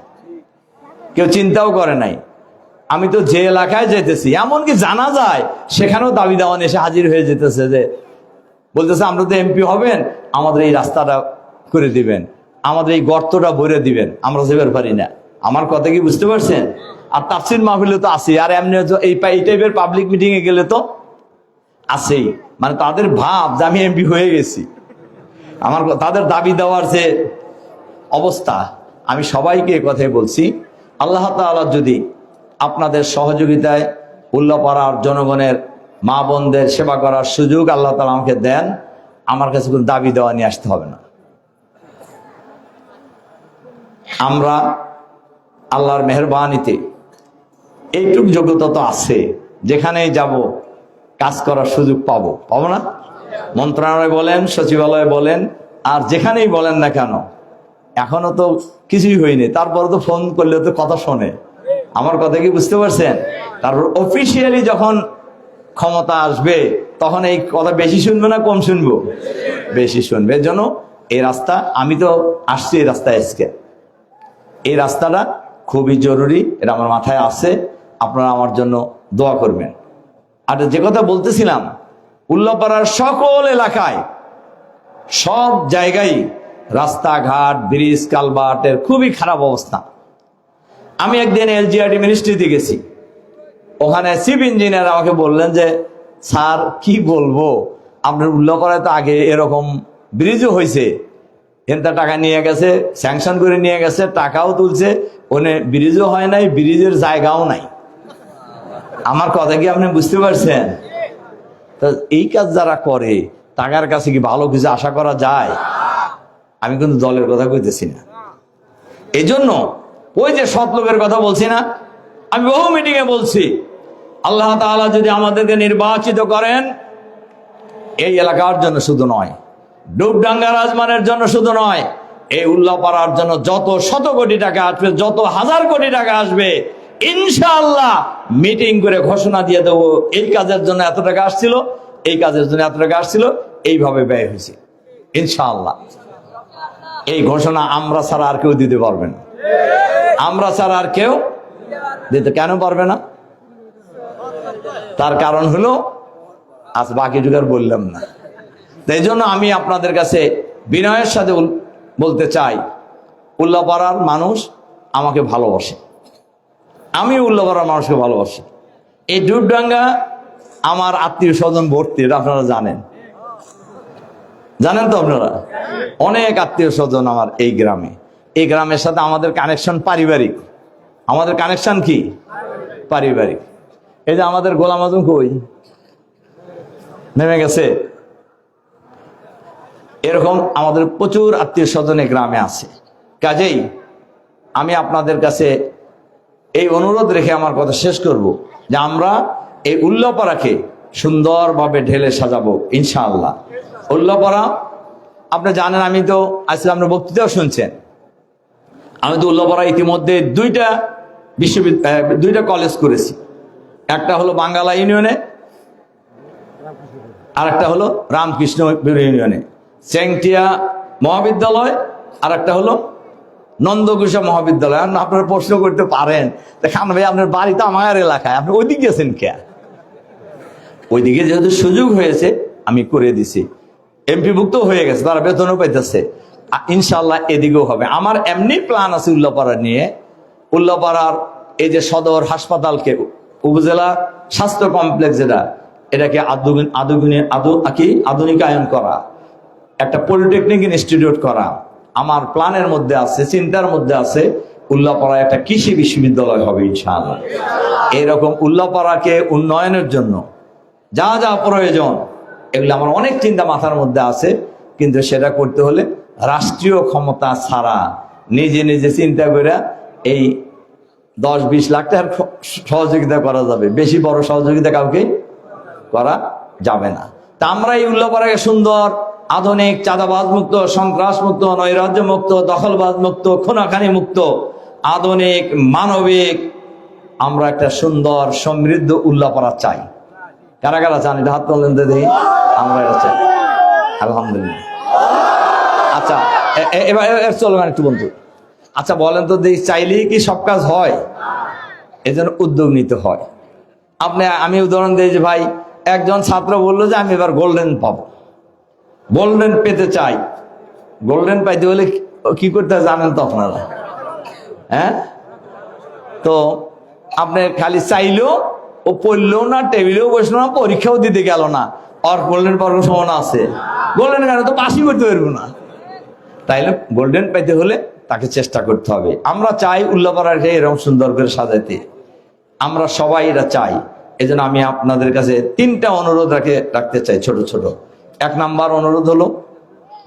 কেউ চিন্তাও করে নাই। আমি তো যে এলাকায় যেতেছি, এমনকি জানা যায় সেখানেও দাবি দেওয়ান এসে হাজির হয়ে যেতেছে, যে বলতেছে আমরা তো এমপি হবেন, আমাদের এই রাস্তাটা করে দিবেন, আমাদের এই গর্তটা ভরে দিবেন, আমরা যেতে পারি না। আমার কথা কি বুঝতে পারছেন? আর তাফসীর মাহফিলে তো আছি, আর এমনি এই টাইপের পাবলিক মিটিং এ গেলে তো আছেই। মানে তাদের ভাব যে আমি এমপি হয়ে গেছি, আমার তাদের দাবি দেওয়ার যে অবস্থা, আমি সবাইকে কথাই বলছি, আল্লাহ তাআলা যদি আপনাদের সহযোগিতায় উল্লাপাড়ার জনগণের মা বোনদের সেবা করার সুযোগ আল্লাহ তাআলা আমাকে দেন, আমার কাছে কোনো দাবি দেওয়া নিয়ে আসতে হবে না। আমরা আল্লাহর মেহেরবানিতে এইটুক যোগ্যতা তো আছে, যেখানেই যাব কাজ করার সুযোগ পাবো না? মন্ত্রণালয় বলেন, সচিবালয় বলেন, আর যেখানেই বলেন না কেন, এখনো তো কিছুই হয়নি, তারপরে তো ফোন করলে তো কথা শোনে। আমার কথা কি বুঝতে পারছেন? তারপর অফিসিয়ালি যখন ক্ষমতা আসবে, তখন এই কথা বেশি শুনবে না কম শুনবো? বেশি শুনবে। এর জন্য এই রাস্তা, আমি তো আসছি এই রাস্তায় আজকে, এই রাস্তাটা খুবই জরুরি, এটা আমার মাথায় আছে। আপনারা আমার জন্য দোয়া করবেন। আর যে কথা বলতেছিলাম, উল্লাপাড়ার সকল এলাকায়, সব জায়গায় রাস্তাঘাট, ব্রিজ, কালভার্টের খুবই খারাপ অবস্থা। আমি একদিন এলজিআরডি মিনিস্ট্রিতে গেছি, ওখানে চিফ ইঞ্জিনিয়ার আমাকে বললেন যে স্যার কি বলবো, আপনার উল্লাপাড়ায় তো আগে এরকম ব্রিজও হয়েছে, এনতা টাকা নিয়ে গেছে, স্যাংশন করে নিয়ে গেছে, টাকাও তুলছে, ওনে ব্রিজও হয় নাই, ব্রিজের জায়গাও নাই। আমার কথা কি আপনি বুঝতে পারছেন? তো এই কাজ যারা করে টাকার কাছে কি ভালো কিছু আশা করা যায়? আমি কিন্তু দলের কথা কইতেছি না। এই জন্য ওই যে সৎ লোকের কথা বলছি না, আমি বহু মিটিং এ বলছি, আল্লাহ তাআলা যদি আমাদেরকে নির্বাচিত করেন, এই এলাকার জন্য শুধু নয়, ডুবডাঙ্গা রাজমানের জন্য শুধু নয়, এই উল্লাপাড়ার জন্য যত শত কোটি টাকা আসবে, যত হাজার কোটি টাকা আসবে, ইনশাআল্লাহ মিটিং করে ঘোষণা দিয়ে দেবো, এই কাজের জন্য এত টাকা আসছিল, এই কাজের জন্য এত টাকা আসছিল, এইভাবে ব্যয় হয়েছে ইনশাআল্লাহ। এই ঘোষণা আমরা ছাড়া আর কেউ দিতে পারবে না, আমরা ছাড়া আর কেউ দিতে কেন পারবে না? তার কারণ হলো, আজ বাকি যুগের বললাম না। তাই জন্য আমি আপনাদের কাছে বিনয়ের সাথে বলতে চাই, উল্লাপাড়ার মানুষ আমাকে ভালোবাসে, আমি উল্লাপাড়ার মানুষকে ভালোবাসি। এই ডুবডাঙ্গা আমার আত্মীয় স্বজন ভর্তি, এটা আপনারা জানেন, জানেন তো আপনারা? অনেক আত্মীয় স্বজন আমার এই গ্রামে, এই গ্রামের সাথে আমাদের কানেকশন পারিবারিক। আমাদের কানেকশন কি? পারিবারিক। এই যে আমাদের গোলাম আজম কই নেমে গেছে, এরকম আমাদের প্রচুর আত্মীয় স্বজন এই গ্রামে আছে। কাজেই আমি আপনাদের কাছে এই অনুরোধ রেখে আমার কথা শেষ করব, যে আমরা এই উল্লাপাড়াকে সুন্দরভাবে ঢেলে সাজাবো ইনশাআল্লাহ। উল্লাপাড়া আপনি জানেন, আমি তো আজকে আপনার বক্তৃতাও শুনছেন, আমি তো উল্লাপাড়া ইতিমধ্যে দুইটা কলেজ করেছি। একটা হলো বাঙ্গালা ইউনিয়নে, আর একটা হলো রামকৃষ্ণ ইউনিয়নে, চেংটিয়া মহাবিদ্যালয়, আর একটা হলো নন্দকুশা মহাবিদ্যালয়। আপনারা প্রশ্ন করতে পারেন, খান ভাই আপনার বাড়ি তো আমার এলাকায়, আপনি ওইদিকে গেছেন কে? ওইদিকে যেহেতু সুযোগ হয়েছে আমি করে দিছি, এমপিভুক্ত হয়ে গেছে, তারা বেতনও পাইতেছে। ইনশাল্লাহ এদিকেও হবে। আমার এমনি প্ল্যান আছে উল্লাপাড়া নিয়ে। উল্লাপাড়ার এই যে সদর হাসপাতালকে উপজেলা স্বাস্থ্য কমপ্লেক্স এটাকে আধুনিকায়ন করা, একটা পলিটেকনিক ইনস্টিটিউট করা আমার প্ল্যানের মধ্যে আছে, চিন্তার মধ্যে আছে। উল্লাপাড়ায় একটা কৃষি বিশ্ববিদ্যালয় হবে ইনশাআল্লাহ। এরকম উল্লাপাড়াকে উন্নয়নের জন্য যা যা প্রয়োজন এগুলো আমার অনেক চিন্তা মাথার মধ্যে আছে, কিন্তু সেটা করতে হলে রাষ্ট্রীয় ক্ষমতা ছাড়া নিজে নিজে চিন্তা করে এই 10-20 লাখ টাকার সহযোগিতা করা যাবে, বেশি বড় সহযোগিতা কাউকে করা যাবে না। তা আমরা এই উল্লাপাড়াকে সুন্দর, আধুনিক, চাঁদাবাজ মুক্ত, সন্ত্রাস মুক্ত, নৈরাজ্য মুক্ত, দখলবাজ মুক্ত, খুনাখানি মুক্ত, আধুনিক, মানবিক আমরা একটা সুন্দর সমৃদ্ধ উল্লাপাড়া চাই। কারা কারা চান? এটা হাত তুললেন তো দেখি। আমরা এটা চাই, আলহামদুলিল্লাহ। আচ্ছা, এবার চলো একটু বন্ধু। আচ্ছা বলেন তো দেখি, চাইলেই কি সব কাজ হয়? এজন্য উদ্যোগ নিতে হয়। আমি উদাহরণ দিই যে ভাই, একজন ছাত্র বললো যে আমি এবার গোল্ডেন পাবো, গোল্ডেন পেতে চাই। গোল্ডেন পাইতে হলে কি করতে হয় জানেন তো আপনারা? হ্যাঁ, তো আপনি খালি চাইলেও ও পড়লেও না, টেবিলেও বসলো না, পরীক্ষাও দিতে গেল না, আর গোল্ডেন পাওয়ার সম্ভাবনা আছে? গোল্ডেন কেন, তো পাশই করতে পারবো না। তাইলে গোল্ডেন পাইতে হলে তাকে চেষ্টা করতে হবে। আমরা চাই উল্লাপাড়াকে এরকম সুন্দর করে সাজাইতে, আমরা সবাই এটা চাই। এজন্য আমি আপনাদের কাছে 3টা অনুরোধ রাখতে চাই, ছোট ছোট। 1 নাম্বার অনুরোধ হলো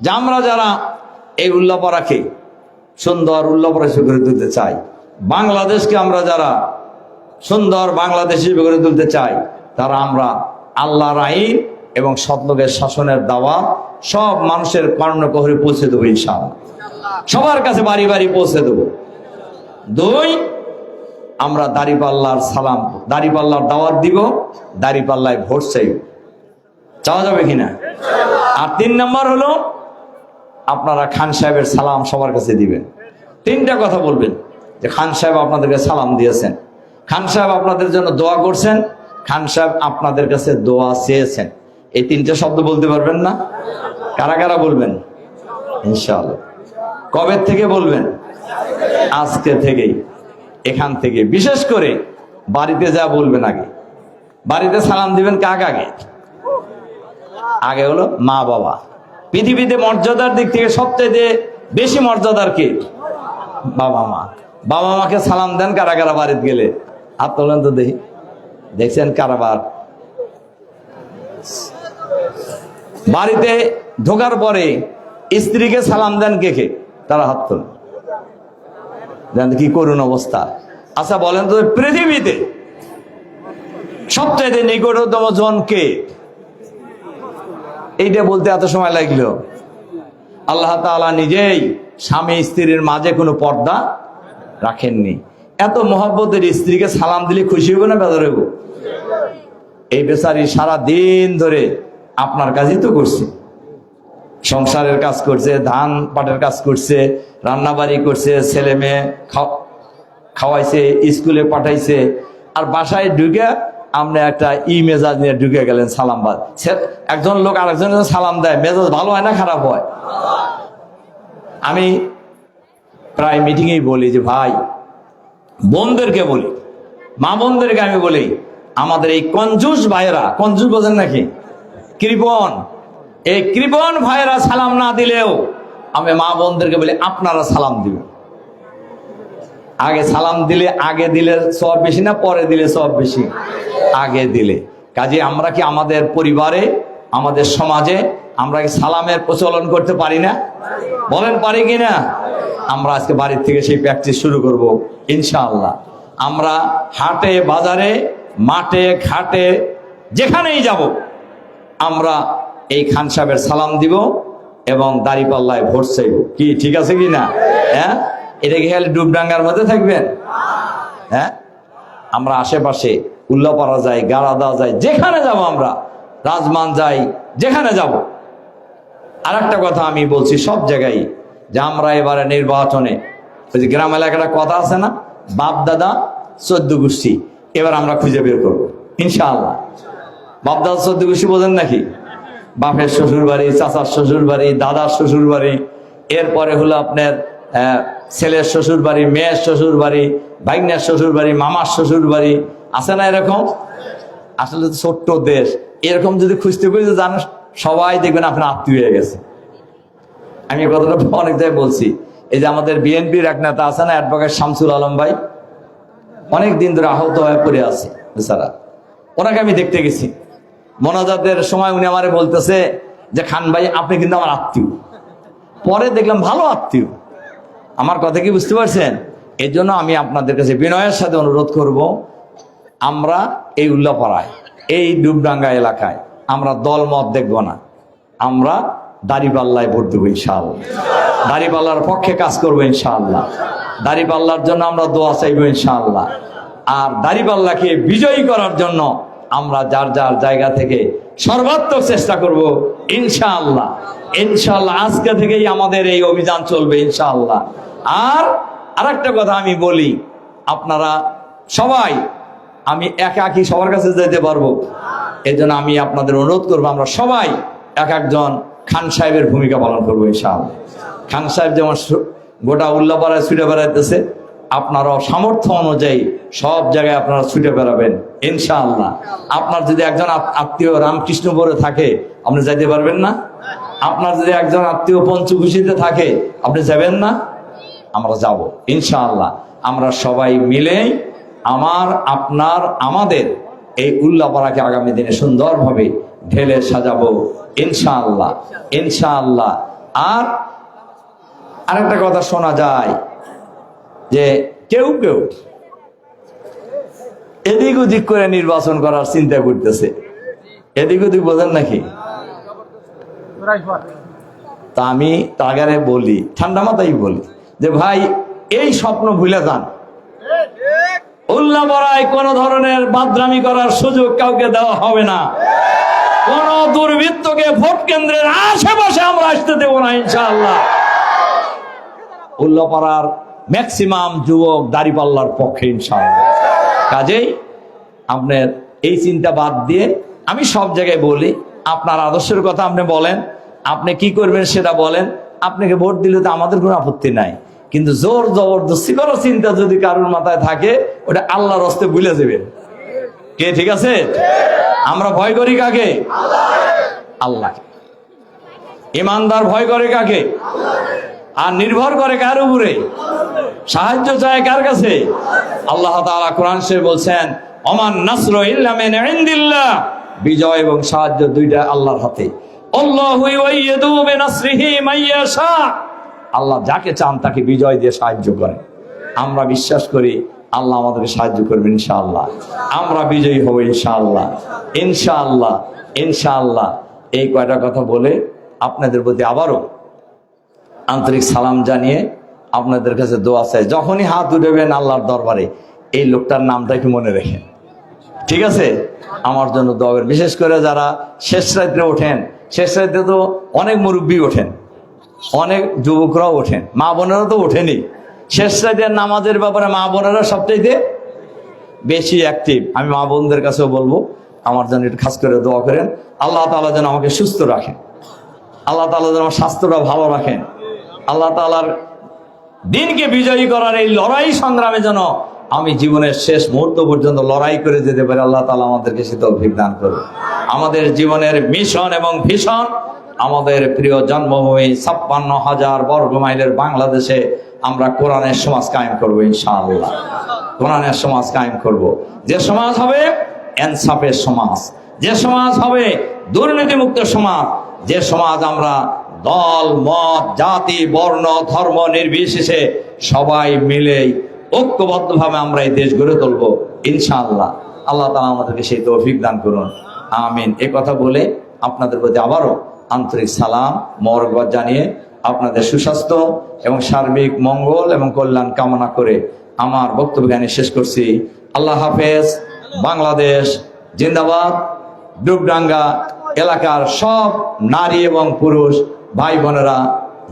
যে আমরা যারা এই উল্লাপাড়াকে সুন্দর উল্লাপাড়া হিসেবে গড়ে তুলতে চাই, বাংলাদেশকে আমরা যারা সুন্দর বাংলাদেশ হিসেবে গড়ে তুলতে চাই, তারা আমরা আল্লাহর আইন এবং সৎলোকের শাসনের দাওয়াত সব মানুষের কর্ণকহরে পৌঁছে দেবো ইনশাআল্লাহ। সবার কাছে বাড়ি বাড়ি পৌঁছে দেবো। 2, আমরা দাঁড়িপাল্লার সালাম, দাঁড়িপাল্লার দাওয়াত দিব, দাঁড়িপাল্লায় ভোট চাইব। চাওয়া যাবে কিনা? আর 3 নাম্বার হলো আপনারা খান সাহেবের সালাম সবার কাছে দিবেন। 3টা কথা বলবেন যে খান সাহেব আপনাদেরকে সালাম দিয়েছেন, খান সাহেব আপনাদের জন্য দোয়া করছেন, খান সাহেব আপনাদের কাছে দোয়া চেয়েছেন। এই 3টে শব্দ বলতে পারবেন না? কারা কারা বলবেন? ইনশাআল্লাহ। কবে থেকে বলবেন? আজকে থেকেই, এখান থেকে। বিশেষ করে বাড়িতে যা বলবেন, আগে বাড়িতে সালাম দিবেন কাকে? আগে হলো মা বাবা। পৃথিবীতে মর্যাদার দিক থেকে সবচেয়ে বেশি মর্যাদার কে? বাবা মা। বাবা মাকে সালাম দেন কারা কারা বাড়িতে গেলে? হাত তোলেন তো দেখি। দেখছেন কারাবার? বাড়িতে ঢোকার পরে স্ত্রীকে সালাম দেন কে কে? তারা হাত তোলেন। কি করুন অবস্থা। আচ্ছা বলেন তো, পৃথিবীতে সবচেয়ে নিকটতম জন কে? এইটা বলতে এত সময় লাগলো। আল্লাহ তাআলা নিজেই স্বামী স্ত্রীর মাঝে কোনো পর্দা রাখেননি। এত মহব্বতের স্ত্রীকে সালাম দিলে খুশি হইব না বেজার হইব? এই বেচারি সারা দিন ধরে আপনার কাজই তো করছে, সংসারের কাজ করছে, ধান পাটের কাজ করছে, রান্না বাড়ি করছে, ছেলে মেয়ে খাওয়াইছে, স্কুলে পাঠাইছে, আর বাসায় ঢুকে আপনি একটা মেজাজ নিয়ে ঢুকে গেলেন সালাম বাদ। একজন লোক আরেকজনের সালাম দেয়, মেজাজ ভালো হয় না খারাপ হয়? আমি প্রায় মিটিংয়েই বলি যে ভাই, বোনদেরকে বলি, মা বোনদেরকে আমি বলি, আমাদের এই কঞ্জুস ভাইয়েরা, কঞ্জুস বোঝেন নাকি? কৃপণ, এই কৃপণ ভাইয়েরা সালাম না দিলেও আমি মা বোনদেরকে বলি আপনারা সালাম দিবেন। আগে সালাম দিলে, আগে দিলে সওয়াব বেশি না পরে দিলে সওয়াব বেশি? আগে দিলে। কাজে আমরা কি আমাদের পরিবারে, আমাদের সমাজে আমরা কি সালামের প্রচলন করতে পারি না? বলেন পারি কিনা? আমরা আজকে বাড়ির থেকে সেই প্র্যাকটিস শুরু করব ইনশাআল্লাহ। আমরা হাটে বাজারে, মাঠে ঘাটে, যেখানেই যাব আমরা এই খান সাহেবের সালাম দিব এবং দাঁড়িপাল্লায় ভোট চাইব। কি ঠিক আছে কি না? হ্যাঁ, এটা কি খালি ডুবডাঙ্গার মধ্যে থাকবেন? হ্যাঁ, আমরা আশেপাশে উল্লাপাড়া যাই, গাড়াদা যাই, যেখানে যাব আমরা, রাজমান যাই, যেখানে যাব। আর একটা কথা আমি বলছি সব জায়গায়, যে আমরা এবারে নির্বাচনে, ওই যে গ্রাম এলাকাটা কথা আছে না, বাপ দাদা 14 গোষ্ঠী, এবার আমরা খুঁজে বের করবো ইনশাআল্লাহ। বাপ দাদা 14 গোষ্ঠী বোঝেন নাকি? বাপের শ্বশুর বাড়ি, চাচার শ্বশুর বাড়ি, দাদার শ্বশুর বাড়ি, এরপরে হলো আপনার ছেলের শ্বশুর বাড়ি, মেয়ের শ্বশুর বাড়ি, ভাগ্নের শ্বশুর বাড়ি, মামার শ্বশুর বাড়ি, আছে না এরকম? আসলে তো ছোট্ট দেশ, এরকম যদি খুঁজতে খুঁজতে জানো সবাই দেখবেন আপনার আত্মীয় হয়ে গেছে। আমি এই কথাটা অনেক জায়গায় বলছি। এই যে আমাদের বিএনপির এক নেতা আছে না, অ্যাডভোকেট শামসুল আলম ভাই, অনেক দিন ধরে আহত হয়ে পড়ে আছে বেচারা। ওনাকে আমি দেখতে গেছি মোনাজাতের সময়, উনি আমারে বলতেছে যে খান ভাই আপনি কিন্তু আমার আত্মীয়। পরে দেখলাম ভালো আত্মীয়। আমার কথা কি বুঝতে পারছেন? এই জন্য আমি আপনাদের কাছে বিনয়ের সাথে অনুরোধ করব, আমরা এই উল্লাপাড়ায়, এই ডুবডাঙ্গা এলাকায় আমরা দল মত দেখব না, আমরা দাড়িপাল্লায় ভোট দেবো ইনশাআল্লাহ, দাড়িপাল্লার পক্ষে কাজ করবো ইনশাআল্লাহ, দাড়িপাল্লার জন্য আমরা দোয়া চাইবো ইনশাআল্লাহ। আর দাড়িপাল্লাকে বিজয়ী করার জন্য আমরা যার যার জায়গা থেকে সর্বাত্মক চেষ্টা করব ইনশাআল্লাহ। ইনশাআল্লাহ আজকে থেকেই আমাদের এই অভিযান চলবে ইনশাআল্লাহ। আর আরেকটা কথা আমি বলি, আপনারা সবাই, আমি একাকি সবার কাছে যেতে পারবো, এই জন্য আমি আপনাদের অনুরোধ করবো আমরা সবাই এক একজন খান সাহেবের ভূমিকা পালন করবো ইনশাআল্লাহ। খান সাহেব যেমন গোটা উল্লাপাড়ায় ছুটে বেড়াইতেছে, আপনারাও সামর্থ্য অনুযায়ী সব জায়গায় আপনারা ছুটে বেড়াবেন ইনশাআল্লাহ। আপনার যদি একজন আত্মীয় রামকৃষ্ণপুরে থাকে, আপনি যাইতে পারবেন না? আপনার যদি একজন আত্মীয় পঞ্চকুশিতে থাকে, আপনি যাবেন না? আমরা যাব ইনশাআল্লাহ। আমরা সবাই মিলে আপনার আমাদের এই উল্লাপাড়াকে আগামী দিনে সুন্দরভাবে ঢেলে সাজাবো ইনশাআল্লাহ ইনশাআল্লাহ। আর আরেকটা কথা শোনা যায় যে কেউ কেউ এদিক ওদিক করে নির্বাচন করার চিন্তা করতেছে, এদিক ওদিক বোঝেন নাকি? তা আমি তাগারে বলি, ঠান্ডা মাথায় বলি যে ভাই এই স্বপ্ন ভুলে যান। উল্লাপাড়ায় কোন ধরনের বাদরামি করার সুযোগ কাউকে দেওয়া হবে না। কোন দুর্বৃত্তকে ভোট কেন্দ্রের আশেপাশে আমরা আসতে দেব না ইনশাআল্লাহ। উল্লাপাড়ার ম্যাক্সিমাম যুবক দাড়িপাল্লার পক্ষে ইনশাআল্লাহ। কাজেই আপনার এই চিন্তা বাদ দিয়ে আমি সব জায়গায় বলি, আপনার আদর্শের কথা আপনি বলেন, আপনি কি করবেন সেটা বলেন। আপনাকে ভোট দিলে তো আমাদের কোনো আপত্তি নাই, কিন্তু জোর জবরদস্তি করার চিন্তা যদি কারোর মাথায় থাকে, ওটা আল্লাহর হস্তে ভুলে যাবেন। কে ঠিক আছে? আমরা ভয় করি কাকে? আল্লাহকে। ইমানদার ভয় করে কাকে? আর নির্ভর করে কার উপরে? সাহায্য চায় কার কাছে? আল্লাহ তাআলা কোরআন শরীফে বলছেন, ওমান নাসরু ইল্লা মিন ইনদিল্লাহ, বিজয় এবং সাহায্য দুইটা আল্লাহর হাতে। আল্লাহু ইউয়াইয়িদু বিনাসরিহি মান ইয়াশা, আল্লাহ যাকে চান তাকে বিজয় দিয়ে সাহায্য করেন। আমরা বিশ্বাস করি আল্লাহ আমাদেরকে সাহায্য করবেন ইনশাআল্লাহ। আমরা বিজয়ী হব ইনশাআল্লাহ ইনশাআল্লাহ ইনশাআল্লাহ। এই কয়টা কথা বলে আপনাদের প্রতি আবারও আন্তরিক সালাম জানিয়ে আপনাদের কাছে দোয়া চাই। যখনই হাত উঠাবেন আল্লাহর দরবারে, এই লোকটার নামটা একটু মনে রেখেন, ঠিক আছে? আমার জন্য দোয়া করেন। বিশেষ করে যারা শেষ রাত্রে ওঠেন, শেষ রাত্রে তো অনেক মুরব্বী ওঠেন, অনেক যুবকরাও ওঠেন, মা বোনেরা তো ওঠেনি। শেষ রাতের নামাজের ব্যাপারে মা বোনেরা সবচাইতে বেশি অ্যাক্টিভ। আমি মা বোনদের কাছেও বলবো আমার জন্য একটু খাস করে দোয়া করেন। আল্লাহ তাআলা যেন আমাকে সুস্থ রাখেন, আল্লাহ তাআলা যেন আমার স্বাস্থ্যটা ভালো রাখেন, আল্লাহ তাআলার দিনকে বিজয়ী করার এই লড়াই সংগ্রামে যেন আমি জীবনের শেষ মুহূর্ত পর্যন্ত লড়াই করে যেতে পারি। আল্লাহ তাআলা আমাদেরকে সে তৌফিক দান করুন। আমাদের জীবনের মিশন এবং ভিশন, আমাদের প্রিয় জন্মভূমি ৫৬,০০০ বর্গ মাইলের বাংলাদেশে আমরা কোরআনের সমাজ কায়েম করবো ইনশাআল্লাহ। কোরআনের সমাজ কায়েম করব, যে সমাজ হবে ইনসাফের সমাজ, যে সমাজ হবে দুর্নীতিমুক্ত সমাজ, যে সমাজ আমরা দল মত জাতি বর্ণ ধর্ম নির্বিশেষে সবাই মিলে ঐক্যবদ্ধভাবে আমরা এই দেশ গড়ে তুলবো ইনশাআল্লাহ। আল্লাহ তাআলা আমাদেরকে সেই তৌফিক দান করুন, আমিন। এই কথা বলে আপনাদের প্রতি আবারও আন্তরিক সালাম মোবারকবাদ জানিয়ে আপনাদের সুস্বাস্থ্য এবং সার্বিক মঙ্গল এবং কল্যাণ কামনা করে আমার বক্তব্য জ্ঞানী শেষ করছি। আল্লাহ হাফেজ। বাংলাদেশ জিন্দাবাদ। ডুবডাঙ্গা এলাকার সব নারী এবং পুরুষ ভাই বোনেরা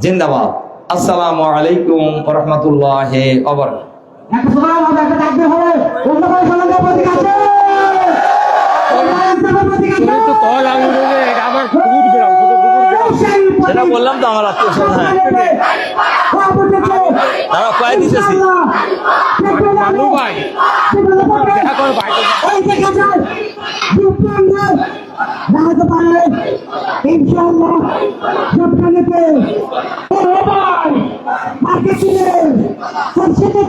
জিন্দাবাদ। আসসালামু আলাইকুম ওয়া রাহমাতুল্লাহি ওয়া বারাকাতুহু। বললাম তো আমার আত্মীয় স্বজন। তারা কয়ে দিতেছি মানু ভাই দেখা করো ভাই লাগাতে পারে ইনশাআল্লাহ সবখানেতে ও ভাই আগে ছিলেন সবচেয়ে